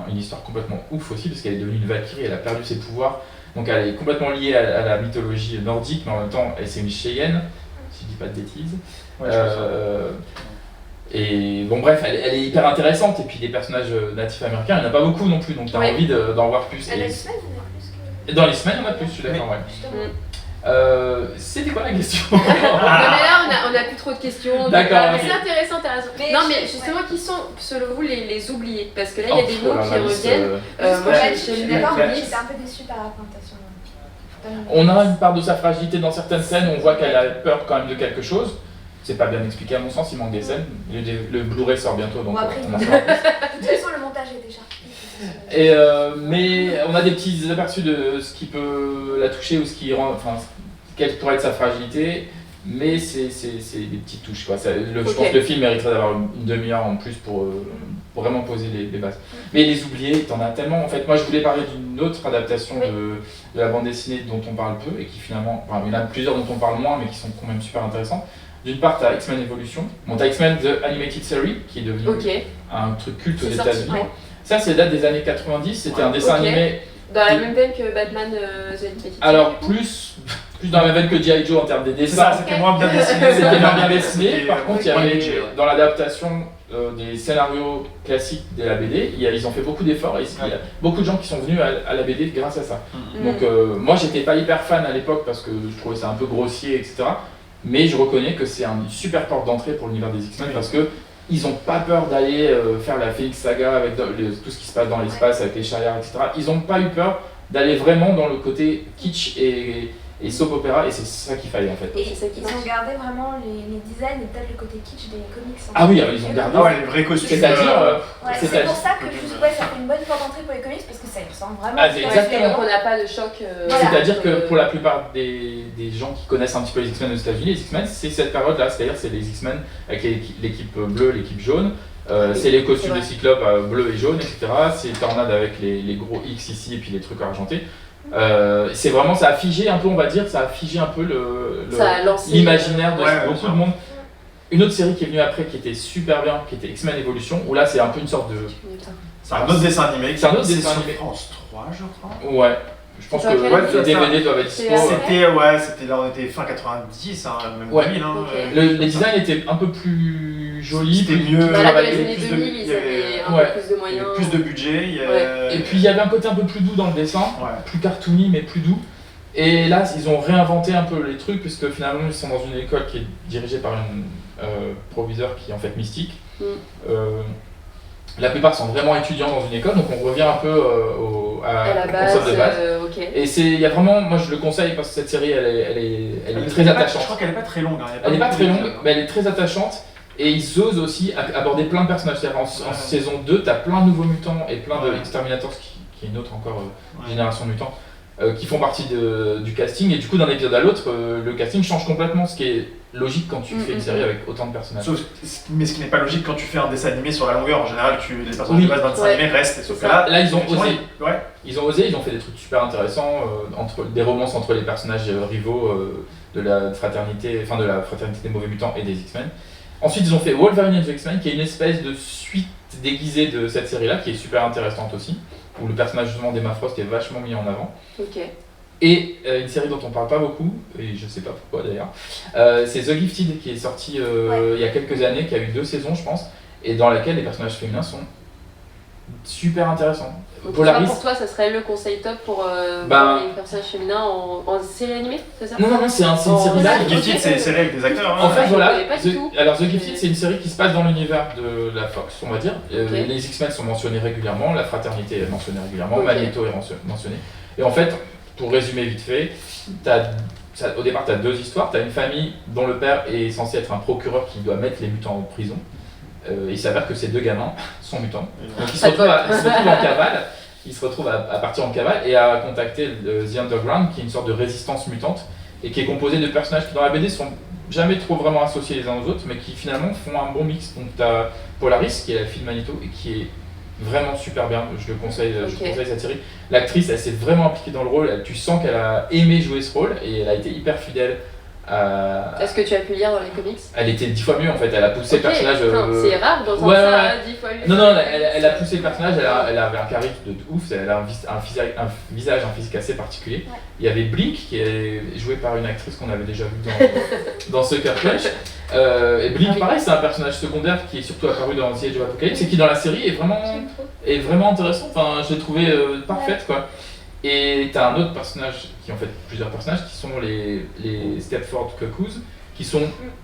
Speaker 4: une histoire complètement ouf aussi, parce qu'elle est devenue une Valkyrie, elle a perdu ses pouvoirs, donc elle est complètement liée à la mythologie nordique, mais en même temps c'est une Cheyenne, si je dis pas de bêtises.
Speaker 2: Ouais,
Speaker 4: et bon bref, elle est hyper intéressante, et puis des personnages natifs américains, il n'y en a pas beaucoup non plus, donc t'as envie d'en voir plus.
Speaker 3: Dans les semaines, il y en a plus que...
Speaker 4: Dans les semaines, il y en a plus, je suis d'accord, ouais. C'était quoi la question?
Speaker 1: Non mais là on a plus trop de questions.
Speaker 4: D'accord.
Speaker 1: Mais
Speaker 4: Ok.
Speaker 1: c'est intéressant, t'as raison.
Speaker 3: Mais
Speaker 1: Non mais justement qui sont selon vous les oubliés? Parce que là il y a des
Speaker 4: Oh
Speaker 1: noms
Speaker 4: là
Speaker 1: qui
Speaker 4: là, liste,
Speaker 1: reviennent. Moi
Speaker 3: je
Speaker 1: j'ai
Speaker 3: suis
Speaker 1: lu
Speaker 3: d'accord,
Speaker 2: la
Speaker 3: mais
Speaker 2: liste.
Speaker 3: j'étais un peu déçue par la présentation.
Speaker 4: On a une part de sa fragilité dans certaines scènes, on voit qu'elle a peur quand même de quelque chose. C'est pas bien expliqué à mon sens, il manque des scènes. Le Blu-ray sort bientôt, donc
Speaker 3: Bon, après,
Speaker 4: on en saura plus.
Speaker 3: De toute façon, le montage est déjà.
Speaker 4: Et mais on a des petits aperçus de ce qui peut la toucher ou ce qui rend, enfin, quelle pourrait être sa fragilité, mais c'est des petites touches quoi. Je pense que le film mériterait d'avoir une demi-heure en plus pour vraiment poser les bases. Mais les oubliés, t'en as tellement. En fait, moi je voulais parler d'une autre adaptation de la bande dessinée dont on parle peu et qui finalement, enfin, il y en a plusieurs dont on parle moins mais qui sont quand même super intéressantes. D'une part, t'as X-Men Evolution. Bon, t'as X-Men The Animated Series qui est devenu un truc culte aux États-Unis.
Speaker 1: Ouais.
Speaker 4: Ça, c'est date des années 90, c'était un dessin animé.
Speaker 1: Dans la même veine que Batman The Animated
Speaker 4: Alors,
Speaker 1: Series,
Speaker 4: plus dans la même veine que G.I. Joe en termes des
Speaker 2: C'est ça,
Speaker 4: dessins.
Speaker 2: c'était moins bien dessiné.
Speaker 4: C'était moins bien dessiné. Par contre, il y
Speaker 2: moins
Speaker 4: avait
Speaker 2: budget, ouais.
Speaker 4: dans l'adaptation des scénarios classiques de la BD, ils ont fait beaucoup d'efforts et il y a beaucoup de gens qui sont venus à la BD grâce à ça. Donc, moi, j'étais pas hyper fan à l'époque parce que je trouvais ça un peu grossier, etc. Mais je reconnais que c'est une super porte d'entrée pour l'univers des X-Men parce que ils n'ont pas peur d'aller faire la Phoenix Saga avec tout ce qui se passe dans l'espace avec les chariards, etc. Ils n'ont pas eu peur d'aller vraiment dans le côté kitsch et soap opéra et c'est ça qu'il fallait en fait.
Speaker 3: Et ils ont gardé vraiment les designs et peut-être le côté kitsch des comics.
Speaker 4: Ah oui, ils ont gardé.
Speaker 2: Ouais, les vrais costumes.
Speaker 4: C'est-à-dire,
Speaker 3: Ouais,
Speaker 4: c'est
Speaker 3: c'est pour ça que ça fait une bonne porte d'entrée pour les comics parce que ça y ressemble vraiment.
Speaker 4: Ah, c'est exactement.
Speaker 1: donc on n'a pas de choc.
Speaker 3: Voilà.
Speaker 4: C'est-à-dire que pour la plupart des gens qui connaissent un petit peu les X-Men aux États-Unis, les X-Men c'est cette période-là, c'est-à-dire c'est les X-Men avec l'équipe bleue, l'équipe jaune. C'est les costumes de Cyclope bleu et jaune, etc. C'est Tornade avec les gros X ici et puis les trucs argentés. C'est vraiment, ça a figé un peu, on va dire, ça a figé un peu l'imaginaire de beaucoup de monde. Une autre série qui est venue après qui était super bien, qui était X-Men Evolution, où là c'est un peu une sorte de.
Speaker 2: C'est un autre dessin animé.
Speaker 4: C'est un autre dessin animé.
Speaker 2: France 3, je crois.
Speaker 4: Ouais. Je pense que les DVD doivent être dispo.
Speaker 2: C'était là, on était fin 90, hein, même 2000. Hein,
Speaker 4: les designs étaient un peu plus jolis.
Speaker 2: C'était mieux.
Speaker 1: Voilà, dans les
Speaker 2: il y avait
Speaker 1: années
Speaker 2: plus
Speaker 1: 2000, ils avaient un peu plus de moyens.
Speaker 2: plus de budget.
Speaker 4: Et puis il y avait un côté un peu plus doux dans le dessin, plus cartoony mais plus doux. Et là, ils ont réinventé un peu les trucs, puisque finalement ils sont dans une école qui est dirigée par une proviseur qui est en fait mystique. La plupart sont vraiment étudiants dans une école, donc on revient un peu
Speaker 1: à la
Speaker 4: au concept de base. Et il y a vraiment, moi je le conseille parce que cette série elle est très attachante.
Speaker 2: Je crois qu'elle n'est pas très longue.
Speaker 4: Elle n'est pas très longue, mais elle est très attachante. Et ils osent aussi aborder plein de personnages. C'est-à-dire en saison 2, tu as plein de nouveaux mutants et plein de Exterminators, qui est une autre encore génération de mutants, qui font partie du casting. Et du coup, d'un épisode à l'autre, le casting change complètement, ce qui est logique quand tu fais une série avec autant de personnages.
Speaker 2: Mais ce qui n'est pas logique quand tu fais un dessin animé sur la longueur. En général, les personnages de base d'un dessin animé restent. Sauf que
Speaker 4: là, ils ont osé.
Speaker 2: Ouais.
Speaker 4: Ils ont osé, ils ont fait des trucs super intéressants, des romances entre les personnages rivaux de la fraternité des mauvais mutants et des X-Men. Ensuite, ils ont fait Wolverine and the X-Men, qui est une espèce de suite déguisée de cette série-là, qui est super intéressante aussi, où le personnage justement d'Emma Frost est vachement mis en avant. Et une série dont on parle pas beaucoup, et je sais pas pourquoi d'ailleurs, c'est The Gifted, qui est sorti il y a quelques années, qui a eu 2 saisons je pense, et dans laquelle les personnages féminins sont super intéressants.
Speaker 1: Polaris. Pour toi, ça serait le conseil top pour les personnages féminins en série animée, c'est ça?
Speaker 4: Non, c'est une série là.
Speaker 2: The Gifted, c'est une série avec des acteurs.
Speaker 4: En fait, voilà. Alors, The Gifted, c'est une série qui se passe dans l'univers de la Fox, on va dire. Les X-Men sont mentionnés régulièrement, la fraternité est mentionnée régulièrement, Magneto est mentionné. Et en fait, pour résumer vite fait, au départ, tu as 2 histoires. Tu as une famille dont le père est censé être un procureur qui doit mettre les mutants en prison. Il s'avère que ces 2 gamins sont mutants. Donc ils se retrouvent en cavale, ils se retrouvent à partir en cavale et à contacter The Underground, qui est une sorte de résistance mutante et qui est composée de personnages qui dans la BD sont jamais trop vraiment associés les uns aux autres, mais qui finalement font un bon mix. Donc tu as Polaris, qui est la fille de Magneto et qui est vraiment super bien, je conseille cette série. L'actrice, elle s'est vraiment impliquée dans le rôle, tu sens qu'elle a aimé jouer ce rôle et elle a été hyper fidèle.
Speaker 1: Est-ce que tu as pu lire dans les comics?
Speaker 4: Elle était 10 fois mieux en fait, elle a poussé le personnage.
Speaker 1: C'est rare d'entendre ça 10 fois mieux.
Speaker 4: Non, elle a poussé le personnage, elle avait un charisme de ouf, elle a un visage, un physique assez particulier. Il y avait Blink qui est joué par une actrice qu'on avait déjà vue dans Sucker Punch. Et Blink, pareil, c'est un personnage secondaire qui est surtout apparu dans The Age of Apocalypse et qui dans la série est vraiment intéressant. Enfin, je l'ai trouvé parfaite quoi. Et t'as un autre personnage qui qui ont fait plusieurs personnages, qui sont les Stepford Cuckoos, qui sont,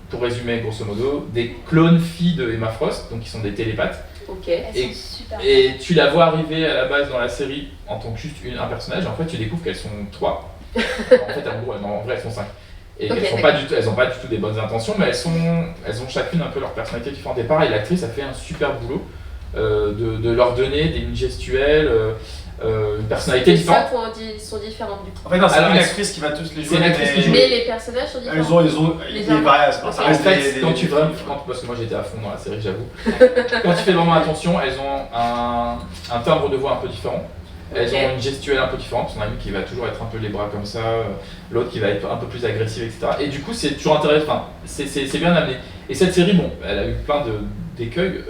Speaker 4: pour résumer grosso modo, des clones filles de Emma Frost, donc qui sont des télépathes.
Speaker 1: Ok.
Speaker 3: Elles sont super.
Speaker 4: Et tu la vois arriver à la base dans la série en tant que juste un personnage, et en fait tu découvres qu'elles sont 3. En fait, en vrai, elles sont 5. Et
Speaker 1: Ok,
Speaker 4: elles n'ont pas du tout des bonnes intentions, mais elles ont chacune un peu leur personnalité différente. Et pareil, l'actrice a fait un super boulot de leur donner une gestuelle, une personnalité différente.
Speaker 1: Ils sont différentes du coup.
Speaker 2: En fait, non, c'est
Speaker 4: Alors,
Speaker 2: une actrice qui va tous les jouer.
Speaker 4: c'est une actrice qui joue.
Speaker 1: Mais les personnages sont différents.
Speaker 2: Ils ont des variations. Ça
Speaker 1: Ok.
Speaker 2: reste
Speaker 4: En fait,
Speaker 2: des-
Speaker 4: quand
Speaker 2: des-
Speaker 4: tu vraiment, parce que moi j'étais à fond dans la série, j'avoue. Quand tu fais vraiment attention, elles ont un timbre de voix un peu différent. Elles
Speaker 1: Ok.
Speaker 4: ont une gestuelle un peu différente. Son amie qui va toujours être un peu les bras comme ça, l'autre qui va être un peu plus agressive, etc. Et du coup, c'est toujours intéressant. Enfin, c'est bien amené. Et cette série, bon, elle a eu plein d'écueils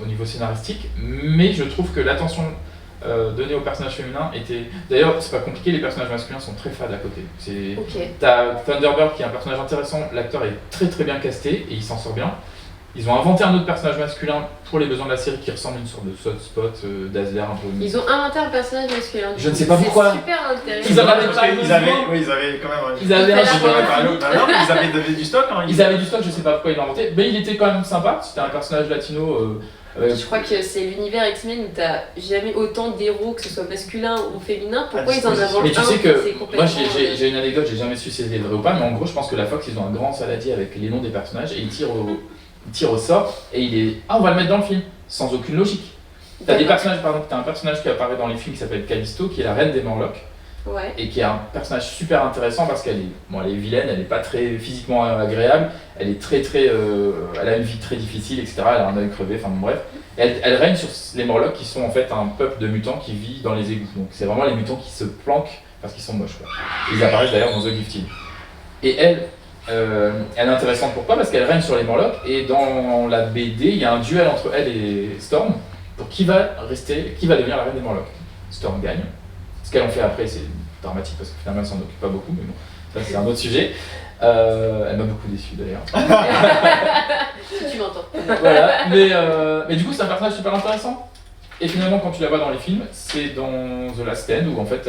Speaker 4: au niveau scénaristique, mais je trouve que l'attention donnée aux personnages féminins était. D'ailleurs, c'est pas compliqué, les personnages masculins sont très fades à côté.
Speaker 1: Ok.
Speaker 4: T'as Thunderbird qui est un personnage intéressant, l'acteur est très très bien casté et il s'en sort bien. Ils ont inventé un autre personnage masculin pour les besoins de la série qui ressemble à une sorte de soft spot d'Asler un peu.
Speaker 1: Ils ont inventé un personnage masculin.
Speaker 4: Je ne sais pas pourquoi.
Speaker 1: C'est super intéressant.
Speaker 4: Ils en avaient
Speaker 2: Parce
Speaker 4: pas
Speaker 2: qu'ils
Speaker 4: besoin.
Speaker 2: avaient, oui, ils avaient quand même.
Speaker 4: Ils avaient
Speaker 1: Il
Speaker 4: un
Speaker 1: fallait
Speaker 4: super
Speaker 1: avoir
Speaker 4: parallèle.
Speaker 2: Non, mais ils avaient du stock. Hein,
Speaker 4: Ils avaient du stock, je sais pas pourquoi ils l'ont inventé, mais il était quand même sympa. C'était un personnage latino.
Speaker 1: Je crois que c'est l'univers X-Men où t'as jamais autant d'héros, que ce soit masculin ou féminin. Pourquoi ils en inventent un?
Speaker 4: Mais tu sais
Speaker 1: C'est
Speaker 4: que
Speaker 1: complètement,
Speaker 4: moi j'ai une anecdote, j'ai jamais su si c'était vrai ou pas, mais en gros je pense que la Fox ils ont un grand saladier avec les noms des personnages et ils tirent au sort et il est on va le mettre dans le film sans aucune logique. T'as des personnages, par exemple, t'as un personnage qui apparaît dans les films qui s'appelle Callisto qui est la reine des Morlocks
Speaker 1: Ouais.
Speaker 4: et qui est un personnage super intéressant parce qu'elle est vilaine, elle est pas très physiquement agréable, elle est elle a une vie très difficile, etc. Elle a un œil crevé, enfin bon, bref. Elle règne sur les Morlocks qui sont en fait un peuple de mutants qui vit dans les égouts. Donc c'est vraiment les mutants qui se planquent parce qu'ils sont moches. Quoi. Ils apparaissent d'ailleurs dans The Gifted. Et elle est intéressante pourquoi? Parce qu'elle règne sur les Morlocks et dans la BD il y a un duel entre elle et Storm pour qui va devenir la reine des Morlocks. Storm gagne. Ce qu'elle en fait après c'est dramatique parce que finalement elle s'en occupe pas beaucoup, mais bon, ça c'est un autre sujet. Elle m'a beaucoup déçu d'ailleurs.
Speaker 1: Si tu m'entends.
Speaker 4: Voilà, mais du coup c'est un personnage super intéressant. Et finalement quand tu la vois dans les films, c'est dans The Last Stand où en fait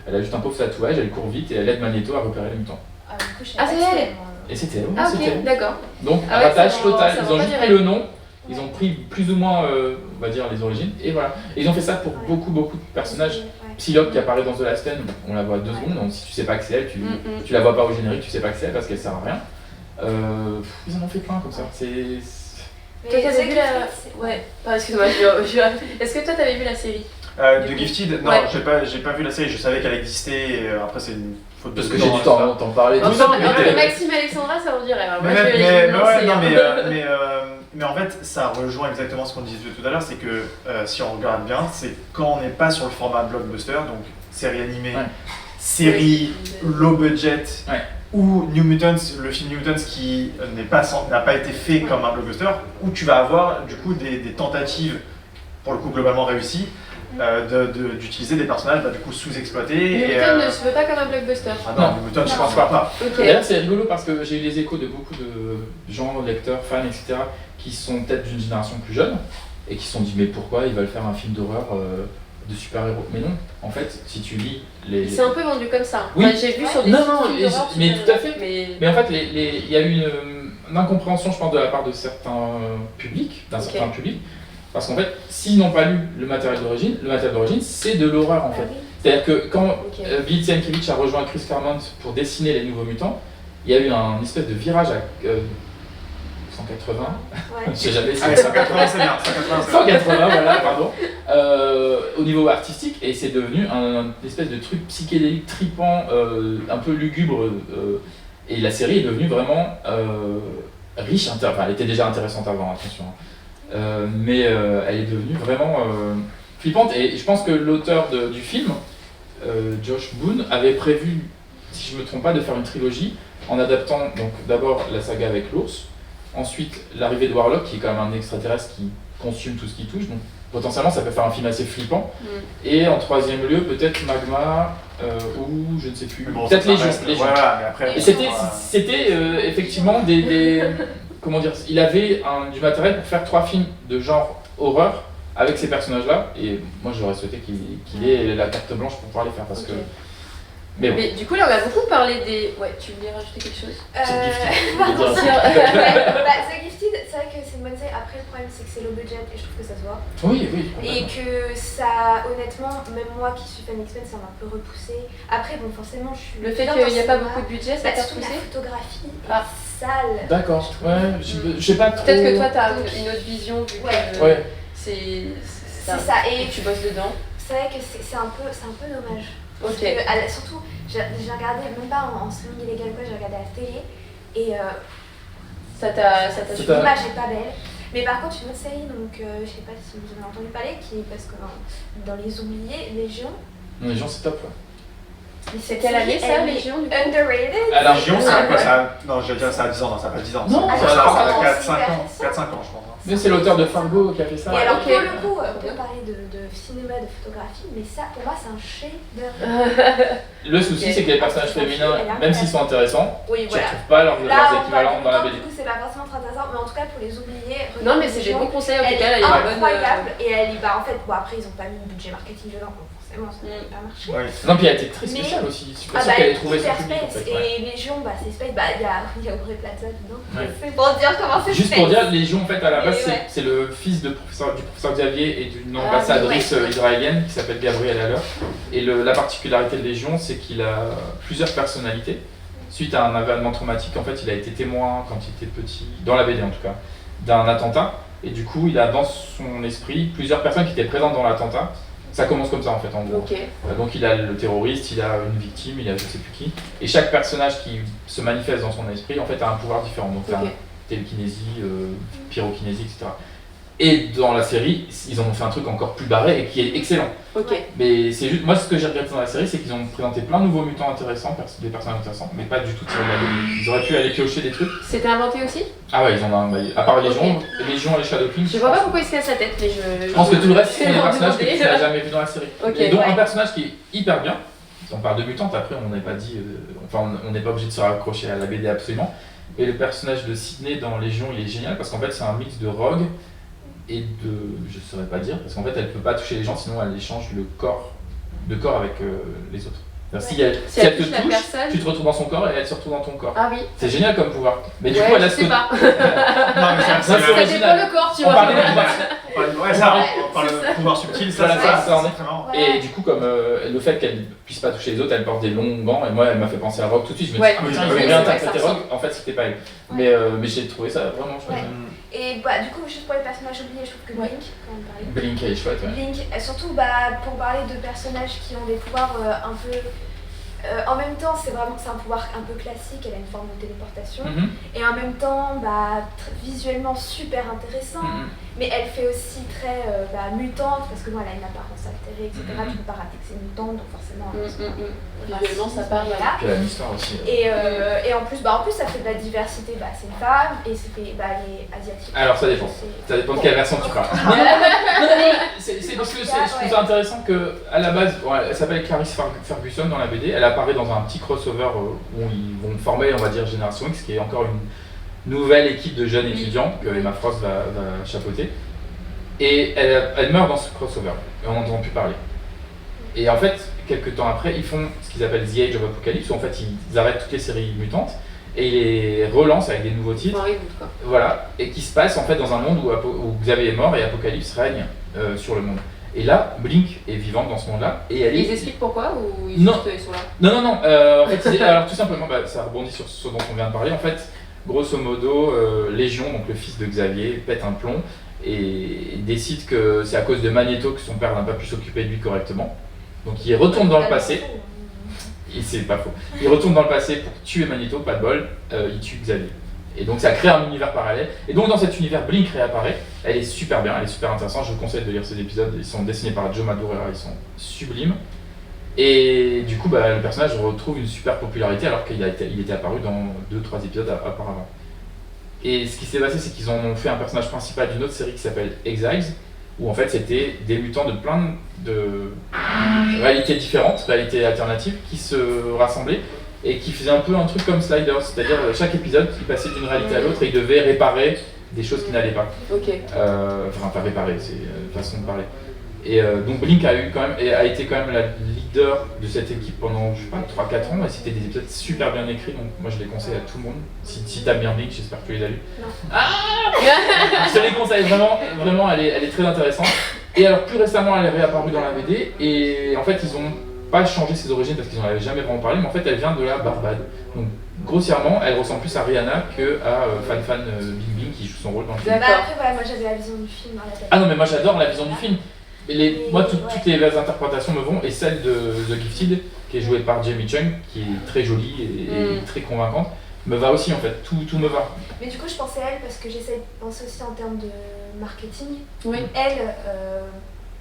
Speaker 4: elle a juste un pauvre tatouage, elle court vite et elle aide Magneto à repérer les mutants.
Speaker 3: Ah, du coup, je sais
Speaker 1: Ah,
Speaker 3: pas
Speaker 1: c'est
Speaker 3: que
Speaker 1: elle.
Speaker 3: c'était, moi.
Speaker 4: Et c'était elle,
Speaker 1: Ah
Speaker 4: c'était
Speaker 1: ok,
Speaker 4: elle.
Speaker 1: d'accord.
Speaker 4: Donc
Speaker 1: Ah ouais,
Speaker 4: rattache
Speaker 1: ça rend-
Speaker 4: total,
Speaker 1: ça
Speaker 4: ils
Speaker 1: rend
Speaker 4: ont
Speaker 1: pas
Speaker 4: juste pris
Speaker 1: direct.
Speaker 4: le nom, ils ont pris plus ou moins, on va dire, les origines, et voilà. Et ils ont fait ça pour beaucoup de personnages.
Speaker 3: Ouais.
Speaker 4: Psylocke qui apparaît dans The Last Stand, on la voit 2 secondes, donc si tu sais pas que c'est elle, tu la vois pas au générique, tu sais pas que c'est elle parce qu'elle sert à rien. Ils en ont fait plein comme ça.
Speaker 3: Mais
Speaker 1: Toi, t'avais
Speaker 3: c'est
Speaker 1: vu
Speaker 3: que
Speaker 1: la.
Speaker 3: c'est-
Speaker 1: Ouais, excuse-moi, est-ce que toi t'avais vu la série?
Speaker 2: The Gifted, non,
Speaker 1: Ouais.
Speaker 2: j'ai pas vu la série, je savais qu'elle existait, et après c'est une faute de
Speaker 4: Parce que
Speaker 2: temps,
Speaker 4: j'ai dû
Speaker 2: etc.
Speaker 4: t'en parler.
Speaker 1: En
Speaker 4: tout
Speaker 1: fait,
Speaker 4: ça,
Speaker 2: mais-
Speaker 1: Maxime Alexandra, ça on dirait. Alors,
Speaker 2: Mais,
Speaker 1: moi,
Speaker 2: même-
Speaker 1: je-
Speaker 2: mais-
Speaker 1: je-
Speaker 2: mais ouais,
Speaker 1: c'est-
Speaker 2: non, mais en fait, ça rejoint exactement ce qu'on disait tout à l'heure, c'est que si on regarde bien, c'est quand on n'est pas sur le format blockbuster, donc série animée,
Speaker 4: Ouais.
Speaker 2: série low budget,
Speaker 4: Ouais.
Speaker 2: ou New Mutants, le film New Mutants qui n'a pas été fait comme un blockbuster, où tu vas avoir du coup des tentatives, pour le coup globalement réussies, d'utiliser des personnages du coup sous-exploités.
Speaker 1: Newton
Speaker 2: et,
Speaker 1: ne se veut pas comme un blockbuster.
Speaker 2: Ah non, New Mutants, je pense pas.
Speaker 1: Ok.
Speaker 4: D'ailleurs, c'est rigolo parce que j'ai eu les échos de beaucoup de gens, lecteurs, fans, etc., qui sont peut-être d'une génération plus jeune et qui se sont dit mais pourquoi ils veulent faire un film d'horreur de super-héros? Mais non, en fait, si tu lis les.
Speaker 1: C'est un peu vendu comme ça.
Speaker 4: Oui.
Speaker 1: Enfin, j'ai vu sur des
Speaker 4: Non,
Speaker 1: sites
Speaker 4: non,
Speaker 1: films d'horreur,
Speaker 4: mais
Speaker 1: tu
Speaker 4: tout à
Speaker 1: peux-
Speaker 4: fait.
Speaker 1: Mais...
Speaker 4: Mais en fait, il y a eu une incompréhension, je pense, de la part de certains publics, certain public, parce qu'en fait, s'ils n'ont pas lu le matériel d'origine, c'est de l'horreur en fait.
Speaker 3: Ah oui.
Speaker 4: C'est-à-dire que quand
Speaker 1: Ok.
Speaker 4: Bill Sienkiewicz a rejoint Chris Claremont pour dessiner les Nouveaux Mutants, il y a eu un espèce de virage à 180,
Speaker 3: Ouais.
Speaker 4: je sais jamais si
Speaker 2: Allez, 180 c'est bien, 180 c'est bien.
Speaker 4: 180, voilà, pardon, au niveau artistique, et c'est devenu un espèce de truc psychédélique, tripant, un peu lugubre, et la série est devenue vraiment riche, enfin elle était déjà intéressante avant, attention, mais elle est devenue vraiment flippante, et je pense que l'auteur du film, Josh Boone, avait prévu, si je ne me trompe pas, de faire une trilogie en adaptant donc d'abord la saga avec l'ours, ensuite l'arrivée de Warlock qui est quand même un extraterrestre qui consume tout ce qui touche, donc potentiellement ça peut faire un film assez flippant, et en troisième lieu peut-être Magma ou je ne sais plus,
Speaker 2: Bon,
Speaker 4: peut-être
Speaker 2: ça
Speaker 4: Légion.
Speaker 2: reste-
Speaker 4: Légion.
Speaker 2: Voilà, mais après,
Speaker 4: Et c'était effectivement des comment dire, il avait du matériel pour faire 3 films de genre horreur avec ces personnages-là, et moi j'aurais souhaité qu'il ait la carte blanche pour pouvoir les faire parce
Speaker 1: Ok.
Speaker 4: que. Mais bon.
Speaker 1: Mais du coup, là, on a beaucoup parlé des. Ouais, tu voulais rajouter quelque chose?
Speaker 4: C'est Gifted.
Speaker 3: Pardon,
Speaker 4: Je veux
Speaker 3: sur
Speaker 4: dire.
Speaker 3: The Gifted, c'est vrai que c'est une bonne série. Après, le problème, c'est que c'est low budget et je trouve que ça se voit.
Speaker 4: Oui.
Speaker 3: Et que ça, honnêtement, même moi qui suis fan X-Men, ça m'a un peu repoussé. Après, bon, forcément, je suis.
Speaker 1: Le fait
Speaker 3: dans
Speaker 1: qu'il n'y a pas
Speaker 3: cinéma.
Speaker 1: beaucoup de budget, ça t'a
Speaker 3: Surtout la
Speaker 1: repoussé?
Speaker 3: photographie
Speaker 1: Ah.
Speaker 3: est sale.
Speaker 4: D'accord, ouais, je sais pas trop.
Speaker 1: Peut-être que toi, t'as une autre vision vu
Speaker 3: Ouais.
Speaker 1: que
Speaker 4: Ouais.
Speaker 1: c'est
Speaker 3: ça, et
Speaker 1: tu bosses dedans.
Speaker 3: c'est vrai que c'est un peu dommage. Parce
Speaker 1: Ok.
Speaker 3: que, surtout, j'ai regardé, même pas en streaming illégal, quoi, j'ai regardé à la télé. Et
Speaker 1: Ça t'a
Speaker 4: Ça
Speaker 1: choqué.
Speaker 4: t'a-
Speaker 3: l'image est pas belle. Mais par contre, une autre série, donc je sais pas si vous en avez entendu parler, qui est parce que dans Les Oubliés, Légion.
Speaker 4: Les gens, c'est top. Ouais.
Speaker 3: Mais
Speaker 1: C'est quelle année ça,
Speaker 3: elle est
Speaker 1: Légion du coup?
Speaker 3: underrated.
Speaker 4: Alors,
Speaker 2: Légion, c'est
Speaker 1: Ah,
Speaker 2: quoi
Speaker 1: ouais.
Speaker 2: ça? Non, je vais dire ça a 10 ans, non, ça n'a pas 10 ans.
Speaker 4: Non,
Speaker 2: ça
Speaker 4: ça
Speaker 2: a
Speaker 3: a
Speaker 2: 4-5
Speaker 3: hyper
Speaker 2: ans,
Speaker 3: récent.
Speaker 2: 4-5 ans, je pense.
Speaker 4: mais c'est l'auteur de Fargo qui a fait ça.
Speaker 3: Et alors,
Speaker 1: ok.
Speaker 3: pour le coup, on peut parler de cinéma, de photographie, mais ça, pour moi, c'est un chef-d'œuvre.
Speaker 4: Le souci,
Speaker 1: Ok.
Speaker 4: c'est que les personnages féminins, même s'ils sont intéressants,
Speaker 3: Oui,
Speaker 4: tu ne
Speaker 3: voilà.
Speaker 4: retrouves pas leurs
Speaker 3: Là, on
Speaker 4: équivalents dans la BD.
Speaker 3: du coup, c'est pas forcément très intéressant, mais en tout cas, pour les oubliés,
Speaker 1: Non, mais c'est des bons conseils en tout
Speaker 3: elle
Speaker 1: cas. Là,
Speaker 3: est
Speaker 1: il y a une bonne.
Speaker 3: incroyable et elle y va en fait. Bon, après, ils ont pas mis de budget marketing dedans, donc forcément, ça n'a pas marché.
Speaker 2: Oui.
Speaker 4: Non, puis elle était très
Speaker 3: Mais-
Speaker 4: spéciale aussi. Je suis pas
Speaker 3: Ah
Speaker 4: sûr
Speaker 3: bah,
Speaker 4: qu'elle ait trouvé son
Speaker 3: hyper
Speaker 4: public en
Speaker 3: space.
Speaker 4: fait. Ouais.
Speaker 3: Et Légion, bah, c'est space. Bah, il y a Aubrey Plaza dedans.
Speaker 4: Ouais.
Speaker 3: C'est pour dire comment c'est
Speaker 4: Juste
Speaker 3: space.
Speaker 4: pour dire, Légion, en fait, à la base,
Speaker 3: Mais ouais.
Speaker 4: c'est le fils du professeur Xavier et d'une
Speaker 1: Ah,
Speaker 4: ambassadrice
Speaker 3: oui, ouais.
Speaker 4: israélienne qui s'appelle Gabrielle Haller. Et la particularité de Légion, c'est qu'il a plusieurs personnalités. Suite à un événement traumatique, en fait, il a été témoin quand il était petit, dans la BD en tout cas, d'un attentat. Et du coup, il a dans son esprit plusieurs personnes qui étaient présentes dans l'attentat. Ça commence comme ça en fait, en gros.
Speaker 1: Ok.
Speaker 4: Donc il a le terroriste, il a une victime, il a je sais plus qui. Et chaque personnage qui se manifeste dans son esprit, en fait, a un pouvoir différent. Donc t'as
Speaker 1: Ok.
Speaker 4: télékinésie, pyrokinésie, etc. Et dans la série, ils en ont fait un truc encore plus barré et qui est excellent.
Speaker 1: Ok.
Speaker 4: Mais c'est juste, moi ce que j'ai regretté dans la série, c'est qu'ils ont présenté plein de nouveaux mutants intéressants, des personnages intéressants, mais pas du tout tirés de la BD. Ils auraient pu aller piocher des trucs.
Speaker 1: C'était inventé aussi?
Speaker 4: Ah ouais, ils en ont un, à part Légion,
Speaker 1: Ok.
Speaker 4: Légion et Shadow King.
Speaker 1: Je vois pas pourquoi il se casse la tête, mais
Speaker 4: Je pense que tout le reste,
Speaker 1: je
Speaker 4: c'est
Speaker 1: vais
Speaker 4: des
Speaker 1: leur
Speaker 4: personnages que tu
Speaker 1: demander.
Speaker 4: n'as jamais vu dans la série.
Speaker 1: Ok,
Speaker 4: Et donc
Speaker 1: ouais.
Speaker 4: un personnage qui est hyper bien. On parle de mutantes, après on n'est pas dit, enfin on n'est pas obligé de se raccrocher à la BD absolument. Et le personnage de Sydney dans Légion, il est génial parce qu'en fait c'est un mix de rogue et de, je saurais pas dire, parce qu'en fait elle peut pas toucher les gens sinon elle échange le corps avec les autres. Si elle,
Speaker 1: Si elle
Speaker 4: te
Speaker 1: touche la
Speaker 4: touche,
Speaker 1: personne.
Speaker 4: tu te retrouves dans son corps et elle se retrouve dans ton corps.
Speaker 1: Ah oui.
Speaker 4: C'est génial comme pouvoir. Mais du
Speaker 1: Ouais,
Speaker 4: coup elle a
Speaker 1: je
Speaker 4: ce
Speaker 1: sais
Speaker 4: côté.
Speaker 1: pas.
Speaker 2: Non, mais
Speaker 4: Ça,
Speaker 2: c'est
Speaker 4: c'est
Speaker 1: Ça
Speaker 4: original.
Speaker 1: dépend le corps, tu
Speaker 4: On
Speaker 1: vois.
Speaker 4: parle de pouvoir.
Speaker 2: Ouais, ça, on parle
Speaker 1: c'est ça.
Speaker 2: de pouvoir subtil, ça,
Speaker 4: Voilà, ça, on est-
Speaker 2: très marrant.
Speaker 4: Et du coup, comme le fait qu'elle puisse pas toucher les autres, elle porte des longs gants, et moi elle m'a fait penser à Rogue tout de suite. Je me
Speaker 1: Ouais,
Speaker 4: dis, ah,
Speaker 2: oui,
Speaker 4: tiens,
Speaker 2: oui,
Speaker 4: je vais
Speaker 2: oui,
Speaker 4: bien
Speaker 1: c'est vrai que
Speaker 4: interpréter
Speaker 1: ça
Speaker 4: Rogue. En fait, c'était pas elle. Mais j'ai trouvé ça vraiment chouette.
Speaker 3: Ouais. Et bah, du coup, juste pour les personnages oubliés, je trouve que
Speaker 1: Ouais.
Speaker 3: Blink, quand on parlait.
Speaker 4: Blink, elle est chouette, ouais.
Speaker 3: Blink, surtout bah, pour parler de personnages qui ont des pouvoirs un peu. En même temps, c'est un pouvoir un peu classique, elle a une forme de téléportation.
Speaker 4: Mhm,
Speaker 3: Et en même temps, bah, visuellement super intéressant.
Speaker 4: mhm.
Speaker 3: Mais elle fait aussi très mutante, parce que moi, elle a une apparence altérée, etc. Tu peux pas rater que c'est mutante, donc forcément.
Speaker 1: Visuellement, ça parle.
Speaker 3: Voilà.
Speaker 4: Puis elle a une histoire aussi.
Speaker 3: Et en plus, ça fait de la diversité. Bah, c'est une femme et c'était elle est asiatique.
Speaker 4: Alors ça dépend. Ça dépend de quelle version tu parles. C'est parce que je trouve ça intéressant que à la base, elle s'appelle Clarice Ferguson dans la BD. Elle apparaît dans un petit crossover où ils vont former, on va dire, Génération X, qui est encore une nouvelle équipe de jeunes étudiants que Emma Frost va chapeauter. Et elle meurt dans ce crossover. Et on n'en entend plus parler. Et en fait, quelques temps après, ils font ce qu'ils appellent The Age of Apocalypse, où en fait ils arrêtent toutes les séries mutantes et ils les relancent avec des nouveaux titres. Voilà, et qui se passe en fait dans un monde où Xavier est mort et Apocalypse règne sur le monde. Et là, Blink est vivante dans ce monde-là et elle
Speaker 1: Ils
Speaker 4: est...
Speaker 1: expliquent pourquoi ou ils
Speaker 4: Non.
Speaker 1: juste, ils sont là?
Speaker 4: Non, en fait, alors tout simplement, ça rebondit sur ce dont on vient de parler. En fait, grosso modo, Légion, donc le fils de Xavier, pète un plomb et décide que c'est à cause de Magneto que son père n'a pas pu s'occuper de lui correctement. Donc il retourne dans le passé. Et c'est pas faux. Il retourne dans le passé pour tuer Magneto, pas de bol, il tue Xavier. Et donc ça crée un univers parallèle. Et donc dans cet univers, Blink réapparaît. Elle est super bien, elle est super intéressante. Je vous conseille de lire ces épisodes. Ils sont dessinés par Joe Madureira, ils sont sublimes. Et du coup, le personnage retrouve une super popularité alors qu'il était apparu dans 2-3 épisodes auparavant. Et ce qui s'est passé, c'est qu'ils en ont fait un personnage principal d'une autre série qui s'appelle Exiles, où en fait c'était des mutants de plein de réalités différentes, réalités alternatives, qui se rassemblaient et qui faisaient un peu un truc comme Sliders, c'est-à-dire chaque épisode, ils passaient d'une réalité à l'autre et ils devaient réparer des choses qui n'allaient pas.
Speaker 1: Ok.
Speaker 4: Enfin, pas réparer, c'est une façon de parler. Et donc Blink a été quand même la leader de cette équipe pendant, je sais pas, 3-4 ans, et c'était des épisodes super bien écrits, donc moi je les conseille à tout le monde. Si t'aimes bien Blink, j'espère que tu les as lus.
Speaker 3: Non.
Speaker 4: Je te les conseille vraiment, elle est très intéressante. Et alors plus récemment, elle est réapparue dans la BD, et en fait ils ont pas changé ses origines parce qu'ils n'en avaient jamais vraiment parlé, mais en fait elle vient de la Barbade. Donc grossièrement, elle ressemble plus à Rihanna que à Fan Bing Bing qui joue son rôle dans le film.
Speaker 3: Bah après, voilà, moi j'avais la vision du film dans la tête.
Speaker 4: Ah non, mais moi j'adore la vision du film. Moi, toutes les interprétations me vont, et celle de The Gifted, qui est jouée par Jamie Chung, qui est très jolie et très convaincante, me va aussi en fait, tout me va.
Speaker 3: Mais du coup, je pensais à elle parce que j'essaie de penser aussi en termes de marketing.
Speaker 1: Oui.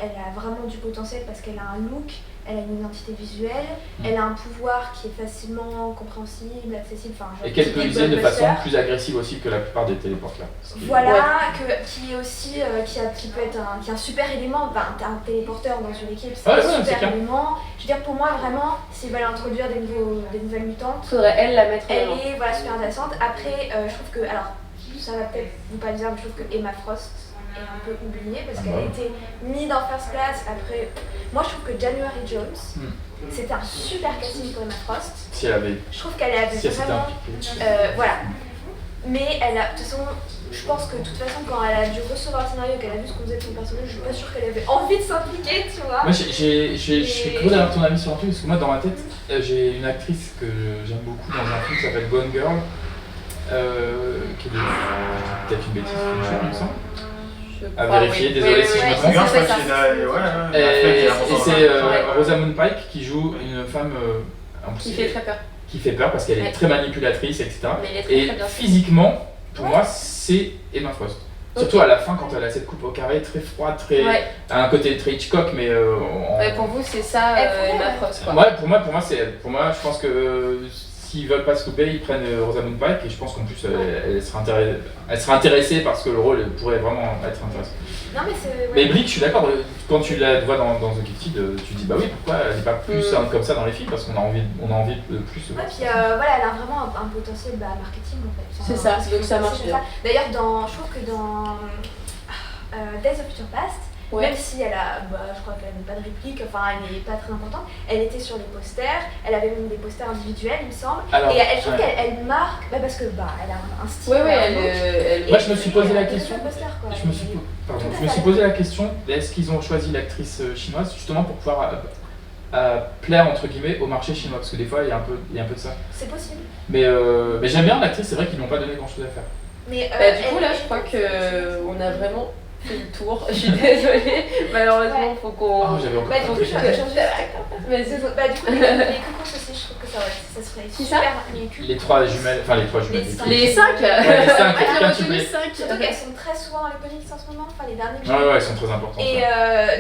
Speaker 3: Elle a vraiment du potentiel parce qu'elle a un look, elle a une identité visuelle, elle a un pouvoir qui est facilement compréhensible, accessible.
Speaker 4: Et qu'elle peut utiliser de façon plus agressive aussi que la plupart des téléporteurs.
Speaker 3: Voilà, qui est aussi qui peut être un super élément. Un téléporteur dans une équipe, c'est un super élément. Je veux dire, pour moi, vraiment, s'ils veulent introduire des nouvelles mutantes,
Speaker 1: faudrait elle la mettre en
Speaker 3: elle
Speaker 1: avant.
Speaker 3: est super intéressante. Après, je trouve que, alors, ça va peut-être vous pas le dire, mais je trouve que Emma Frost est un peu oubliée parce qu'elle a été mise en first class. Après, moi je trouve que January Jones, c'était un super casting pour Emma Frost.
Speaker 4: Si elle avait.
Speaker 3: Je trouve qu'elle avait vraiment. Voilà. Mais elle a. De toute façon, je pense que de toute façon, quand elle a dû recevoir le scénario et qu'elle a vu ce qu'on faisait de son personnage, je suis pas sûre qu'elle avait envie de s'impliquer, tu vois.
Speaker 4: Moi, je suis curieux d'avoir ton avis sur un truc parce que moi, dans ma tête, j'ai une actrice que j'aime beaucoup dans un film qui s'appelle Gone Girl. Qui est peut-être une bêtise, il me semble. À vérifier, désolé si je me trompe. Et c'est Rosamund Pike qui joue une femme
Speaker 1: qui fait très peur.
Speaker 4: Qui fait peur parce qu'elle est très manipulatrice, etc.
Speaker 1: Mais elle est très bien
Speaker 4: physiquement, pour moi, c'est Emma Frost. Surtout à la fin, quand elle a cette coupe au carré très froide, très à un côté très Hitchcock, mais
Speaker 1: pour vous, c'est ça, Emma Frost, quoi.
Speaker 4: Ouais, pour moi, je pense que s'ils veulent pas se louper, ils prennent Rosamund Pike, et je pense qu'en plus elle sera intéressée parce que le rôle pourrait vraiment être intéressant.
Speaker 3: Non, mais c'est.
Speaker 4: Mais Blink, je suis d'accord, quand tu la vois dans The Gifted, tu te dis bah oui, pourquoi elle n'est pas plus comme ça dans les films, parce qu'on a envie de plus.
Speaker 3: Ouais, puis voilà, elle a vraiment un potentiel marketing en fait.
Speaker 1: C'est ça, donc ça marche bien.
Speaker 3: D'ailleurs, je trouve que dans Days of Future Past, même si elle a, je crois qu'elle n'a pas de réplique, elle n'est pas très importante, elle était sur les posters, elle avait même des posters individuels, il me semble. Alors, et je trouve qu'elle marque, parce que elle a un style.
Speaker 4: Moi, je me suis posé la question. Je me suis posé la question, est-ce qu'ils ont choisi l'actrice chinoise justement pour pouvoir plaire entre guillemets au marché chinois, parce que des fois il y a un peu de ça.
Speaker 3: C'est possible.
Speaker 4: Mais j'aime bien l'actrice, c'est vrai qu'ils n'ont pas donné grand chose à faire.
Speaker 3: Mais
Speaker 1: du coup là, je crois qu'on a vraiment fait le tour. Je suis désolée, malheureusement faut qu'on.
Speaker 4: Oh, j'avais encore.
Speaker 3: Du coup, je vais changer. Mais du coup, les concours aussi, je trouve que ça serait super.
Speaker 4: Les trois jumelles,
Speaker 1: les 5.
Speaker 3: Surtout qu'elles sont très souvent dans les comics en ce moment, les derniers.
Speaker 4: Ouais, elles sont très importantes.
Speaker 3: Et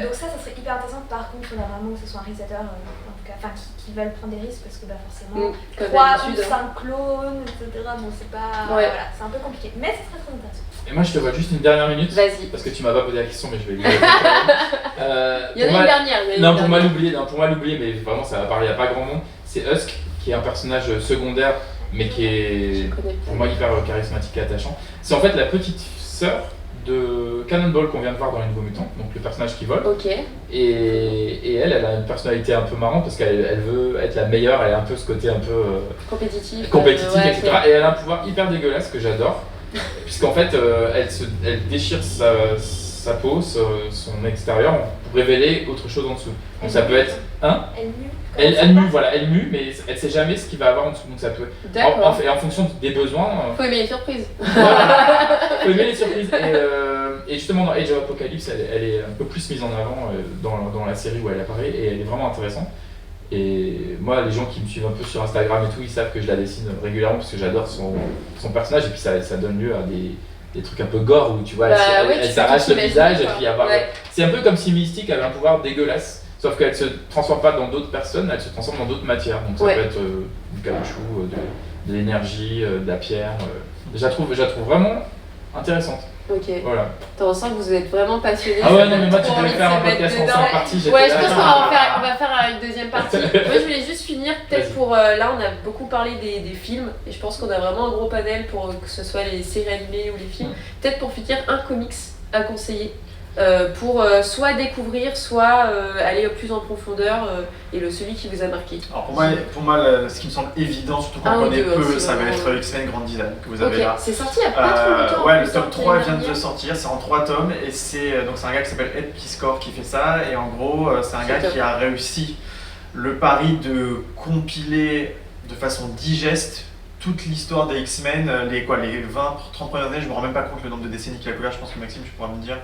Speaker 3: donc ça serait hyper intéressant. Par contre, il faudra vraiment que ce soit un réalisateur, en tout cas, qui veulent prendre des risques parce que forcément 3 ou 5 clones, etc. Bon, c'est pas. Voilà, c'est un peu compliqué. Mais c'est très très intéressant.
Speaker 4: Et moi je te vois juste une dernière minute.
Speaker 1: Vas-y.
Speaker 4: Parce que tu m'as pas posé la question, mais je vais lui
Speaker 1: il y en a une dernière.
Speaker 4: Non, pour moi l'oublier, mais vraiment ça va parler à pas grand monde. C'est Husk, qui est un personnage secondaire, mais qui est pour moi hyper charismatique et attachant. C'est en fait la petite sœur de Cannonball qu'on vient de voir dans Les Nouveaux Mutants, donc le personnage qui vole.
Speaker 1: Ok.
Speaker 4: Et elle a une personnalité un peu marrante parce qu'elle veut être la meilleure, elle a un peu ce côté un peu
Speaker 1: compétitif,
Speaker 4: etc. Et elle a un pouvoir hyper dégueulasse que j'adore. Puisqu'en fait, elle déchire sa peau, son extérieur, pour révéler autre chose en dessous. Donc ça peut être elle mue, mais elle sait jamais ce qu'il va avoir en dessous. Donc ça peut. Et en fonction des besoins.
Speaker 1: Faut aimer les surprises.
Speaker 4: Faut aimer les surprises. Et justement dans Age of Apocalypse, elle est un peu plus mise en avant dans la série où elle apparaît, et elle est vraiment intéressante. Et moi, les gens qui me suivent un peu sur Instagram et tout, ils savent que je la dessine régulièrement parce que j'adore son personnage, et puis ça donne lieu à des trucs un peu gore où tu vois, elle s'arrache le visage, et puis c'est un peu comme si Mystique avait un pouvoir dégueulasse, sauf qu'elle se transforme pas dans d'autres personnes, elle se transforme dans d'autres matières. Donc ça peut être du caoutchouc, de l'énergie, de la pierre. Je la trouve vraiment intéressante.
Speaker 1: Ok.
Speaker 4: Voilà.
Speaker 1: On sent que vous êtes vraiment passionné.
Speaker 4: Ah ouais, non, mais moi tu devais faire un podcast en 5 parties.
Speaker 1: Ouais, je pense qu'on va faire une deuxième partie. Moi je voulais juste finir, peut-être pour. Là, on a beaucoup parlé des films, et je pense qu'on a vraiment un gros panel pour que ce soit les séries animées ou les films. Peut-être pour finir, un comics à conseiller. pour soit découvrir, soit aller plus en profondeur et celui qui vous a marqué.
Speaker 2: Alors pour moi ce qui me semble évident, surtout quand on connaît peu, ça va être X-Men Grand Design que vous avez là.
Speaker 1: C'est sorti il n'y a pas trop longtemps.
Speaker 2: Ouais, le tome 3 vient de sortir, c'est en 3 tomes et c'est un gars qui s'appelle Ed Piskor qui fait ça et en gros c'est un gars qui a réussi le pari de compiler de façon digeste toute l'histoire des X-Men, les 20-30 premières années, je me rends même pas compte le nombre de décennies qu'il a couvert, je pense que Maxime tu pourras me dire.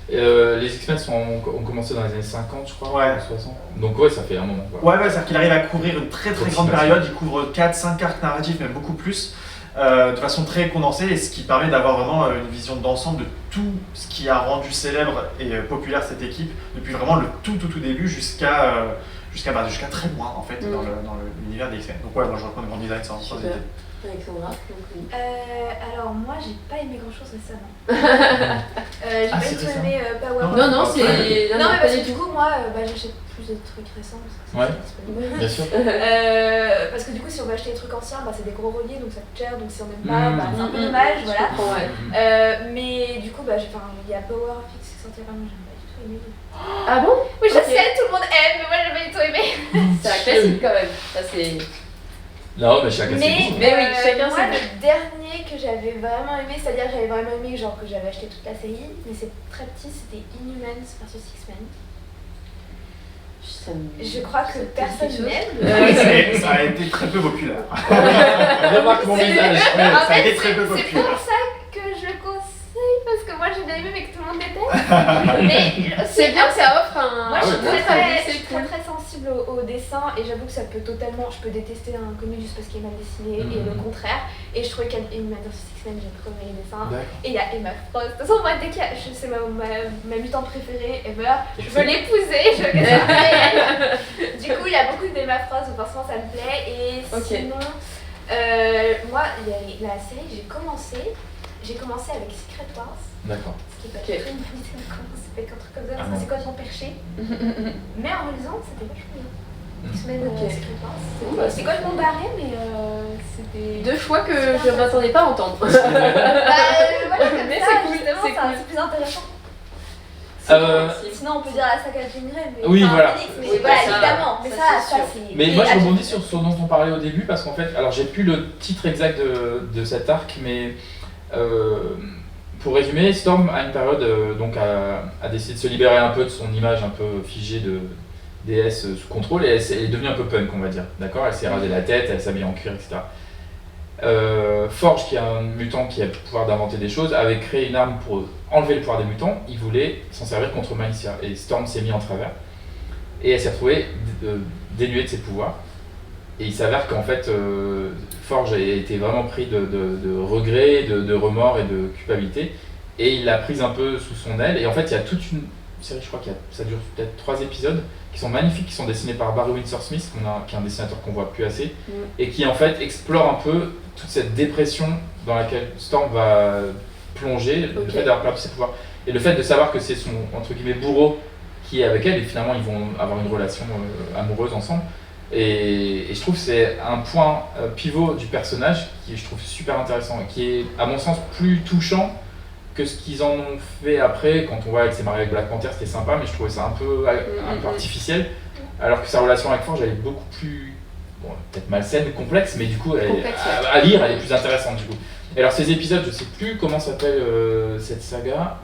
Speaker 4: Les X-Men ont commencé dans les années 50 je crois,
Speaker 2: ouais.
Speaker 4: 60. Donc ouais, ça fait un moment.
Speaker 2: Ouais, c'est-à-dire qu'il arrive à couvrir une très grande période, il couvre 4-5 arcs narratifs, même beaucoup plus, de façon très condensée, et ce qui permet d'avoir vraiment une vision d'ensemble de tout ce qui a rendu célèbre et populaire cette équipe, depuis vraiment le tout début jusqu'à très loin en fait dans l'univers des X-Men. Donc ouais, moi je reprends le Grand Design sans hésiter.
Speaker 1: Alexandra,
Speaker 3: alors moi j'ai pas aimé grand chose récemment. J'ai pas du tout aimé Power.
Speaker 1: Non, c'est.
Speaker 3: Non, mais parce que du coup, moi j'achète plus de trucs récents.
Speaker 4: Ouais, bien sûr.
Speaker 3: Parce que du coup, si on veut acheter des trucs anciens, c'est des gros reliés donc ça coûte cher. Donc si on n'aime pas, c'est un peu dommage. Voilà. Mais du coup, il y a Power Fix qui est sorti vraiment, j'aime pas du tout aimé.
Speaker 1: Ah bon?
Speaker 3: Oui, je sais, tout le monde aime, mais moi j'ai pas du tout aimé.
Speaker 1: C'est un classique quand même. Ça, c'est.
Speaker 4: Non, mais chacun ses goûts.
Speaker 3: Mais oui, chacun moi, le dernier que j'avais vraiment aimé, c'est-à-dire que j'avais vraiment aimé, genre que j'avais acheté toute la série, mais c'est très petit, c'était Inhumans vs X-Men. Je crois que personne n'aime.
Speaker 2: Ça a été très peu populaire.
Speaker 4: Remarque mon visage.
Speaker 2: Ça a été très peu populaire.
Speaker 3: C'est pour ça que je le conseille, parce que moi j'ai bien aimé, mais que tout le monde déteste. Mais
Speaker 1: c'est bien que ça offre un.
Speaker 3: Moi je suis très sensible au dessin, et j'avoue que ça peut totalement. Je peux détester un comic juste parce qu'il est mal dessiné, et le contraire. Et je trouvais qu'Inhumans vs X-Men, j'ai trop aimé les dessins. Et il y a Emma Frost. De toute façon, moi, dès qu'il y a. C'est ma mutante préférée ever. Je veux l'épouser, je veux qu'elle soit réelle. Du coup, il y a beaucoup d'Emma Frost, donc forcément ça me plaît. Et sinon, moi, la série, j'ai commencé avec Secret Wars.
Speaker 4: D'accord.
Speaker 3: Ce qui est pas très une bonne idée de commencer avec un truc comme ça, parce que c'est complètement perché. Mais en relisant, c'était vachement bien. X-Men Secret Wars. C'est complètement barré, mais c'était.
Speaker 1: Deux choix que je ne m'attendais pas à entendre.
Speaker 3: Voilà, comme
Speaker 1: mais
Speaker 3: ça,
Speaker 1: c'est cool,
Speaker 3: justement, c'est plus intéressant. Sinon, on peut dire la saga de Jean Grey, mais
Speaker 4: oui, voilà.
Speaker 3: Mais voilà, évidemment. Mais ça c'est.
Speaker 4: Mais moi, je rebondis sur ce dont on parlait au début, parce qu'en fait, alors j'ai plus le titre exact de cet arc, mais pour résumer, Storm à une période a décidé de se libérer un peu de son image un peu figée de déesse sous contrôle, et elle est devenue un peu punk, on va dire. D'accord, elle s'est rasée la tête, elle s'habille en cuir, etc. Forge, qui est un mutant qui a le pouvoir d'inventer des choses, avait créé une arme pour enlever le pouvoir des mutants. Il voulait s'en servir contre Malicia, et Storm s'est mis en travers et elle s'est retrouvée dénuée de ses pouvoirs. Et il s'avère qu'en fait Forge a été vraiment pris de regrets, de remords et de culpabilité, et il l'a prise un peu sous son aile. Et en fait il y a toute une série, je crois que ça dure peut-être 3 épisodes, qui sont magnifiques, qui sont dessinés par Barry Windsor Smith, qui est un dessinateur qu'on voit plus assez, et qui en fait explore un peu toute cette dépression dans laquelle Storm va plonger, le fait d'avoir perdu ses pouvoirs, et le fait de savoir que c'est son entre guillemets bourreau qui est avec elle, et finalement ils vont avoir une relation amoureuse ensemble. Et je trouve que c'est un point pivot du personnage qui je trouve super intéressant, et qui est à mon sens plus touchant que ce qu'ils en ont fait après. Quand on voit avec ses mariés avec Black Panther, c'était sympa, mais je trouvais ça un peu artificiel, alors que sa relation avec Forge elle est beaucoup plus, peut-être malsaine, complexe, mais du coup à lire elle est plus intéressante du coup. Et alors ces épisodes, je sais plus comment s'appelle cette saga,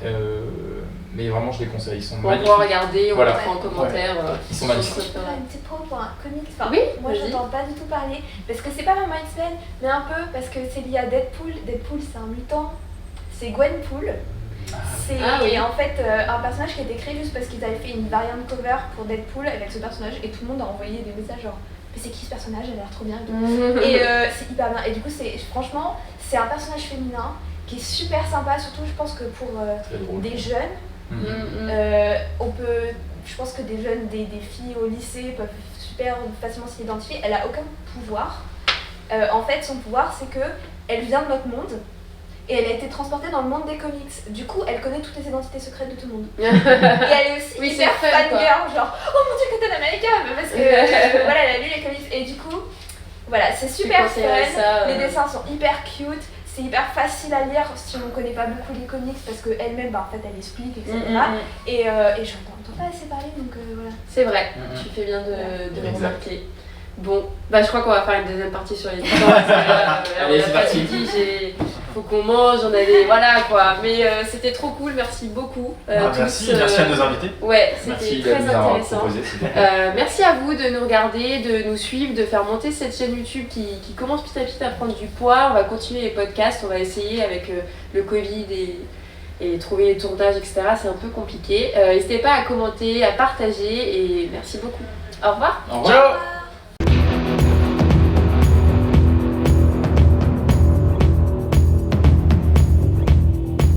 Speaker 4: mais vraiment je les conseille, ils sont magnifiques.
Speaker 1: On pourra regarder, on mettra en commentaire.
Speaker 4: Ils sont magnifiques.
Speaker 3: Une petite promo pour un comics,
Speaker 1: oui,
Speaker 3: moi j'entends pas du tout parler, parce que c'est pas vraiment X-Men, mais un peu, parce que c'est lié à Deadpool. Deadpool c'est un mutant, c'est Gwenpool. C'est en fait un personnage qui a été créé juste parce qu'ils avaient fait une variante cover pour Deadpool avec ce personnage, et tout le monde a envoyé des messages genre mais c'est qui ce personnage, elle a l'air trop bien et c'est hyper bien. Et du coup franchement c'est un personnage féminin qui est super sympa, surtout je pense que pour des jeunes, je pense que des jeunes, des filles au lycée peuvent super facilement s'identifier. Elle a aucun pouvoir. En fait son pouvoir c'est que elle vient de notre monde, et elle a été transportée dans le monde des comics. Du coup, elle connaît toutes les identités secrètes de tout le monde. Et elle est aussi hyper fangirl, genre « Oh mon dieu, Captain America !» Parce que voilà, elle a lu les comics. Et du coup, voilà, c'est super fun. Les dessins sont hyper cute. c'est hyper facile à lire si on ne connaît pas beaucoup les comics parce qu'elle-même, en fait, elle explique, etc. Et j'entends pas assez parler, donc voilà.
Speaker 1: C'est vrai, tu fais bien de le remarquer. Bon, je crois qu'on va faire une deuxième partie sur les mutants.
Speaker 4: Allez, c'est parti.
Speaker 1: Faut qu'on mange, on avait. Voilà quoi. Mais c'était trop cool, merci beaucoup.
Speaker 2: Merci à nos invités.
Speaker 1: Ouais, c'était très intéressant. Merci à vous de nous regarder, de nous suivre, de faire monter cette chaîne YouTube qui commence petit à petit à prendre du poids. On va continuer les podcasts, on va essayer avec le Covid et trouver les tournages, etc. C'est un peu compliqué. N'hésitez pas à commenter, à partager et merci beaucoup. Au revoir.
Speaker 4: Au revoir.
Speaker 2: Ciao.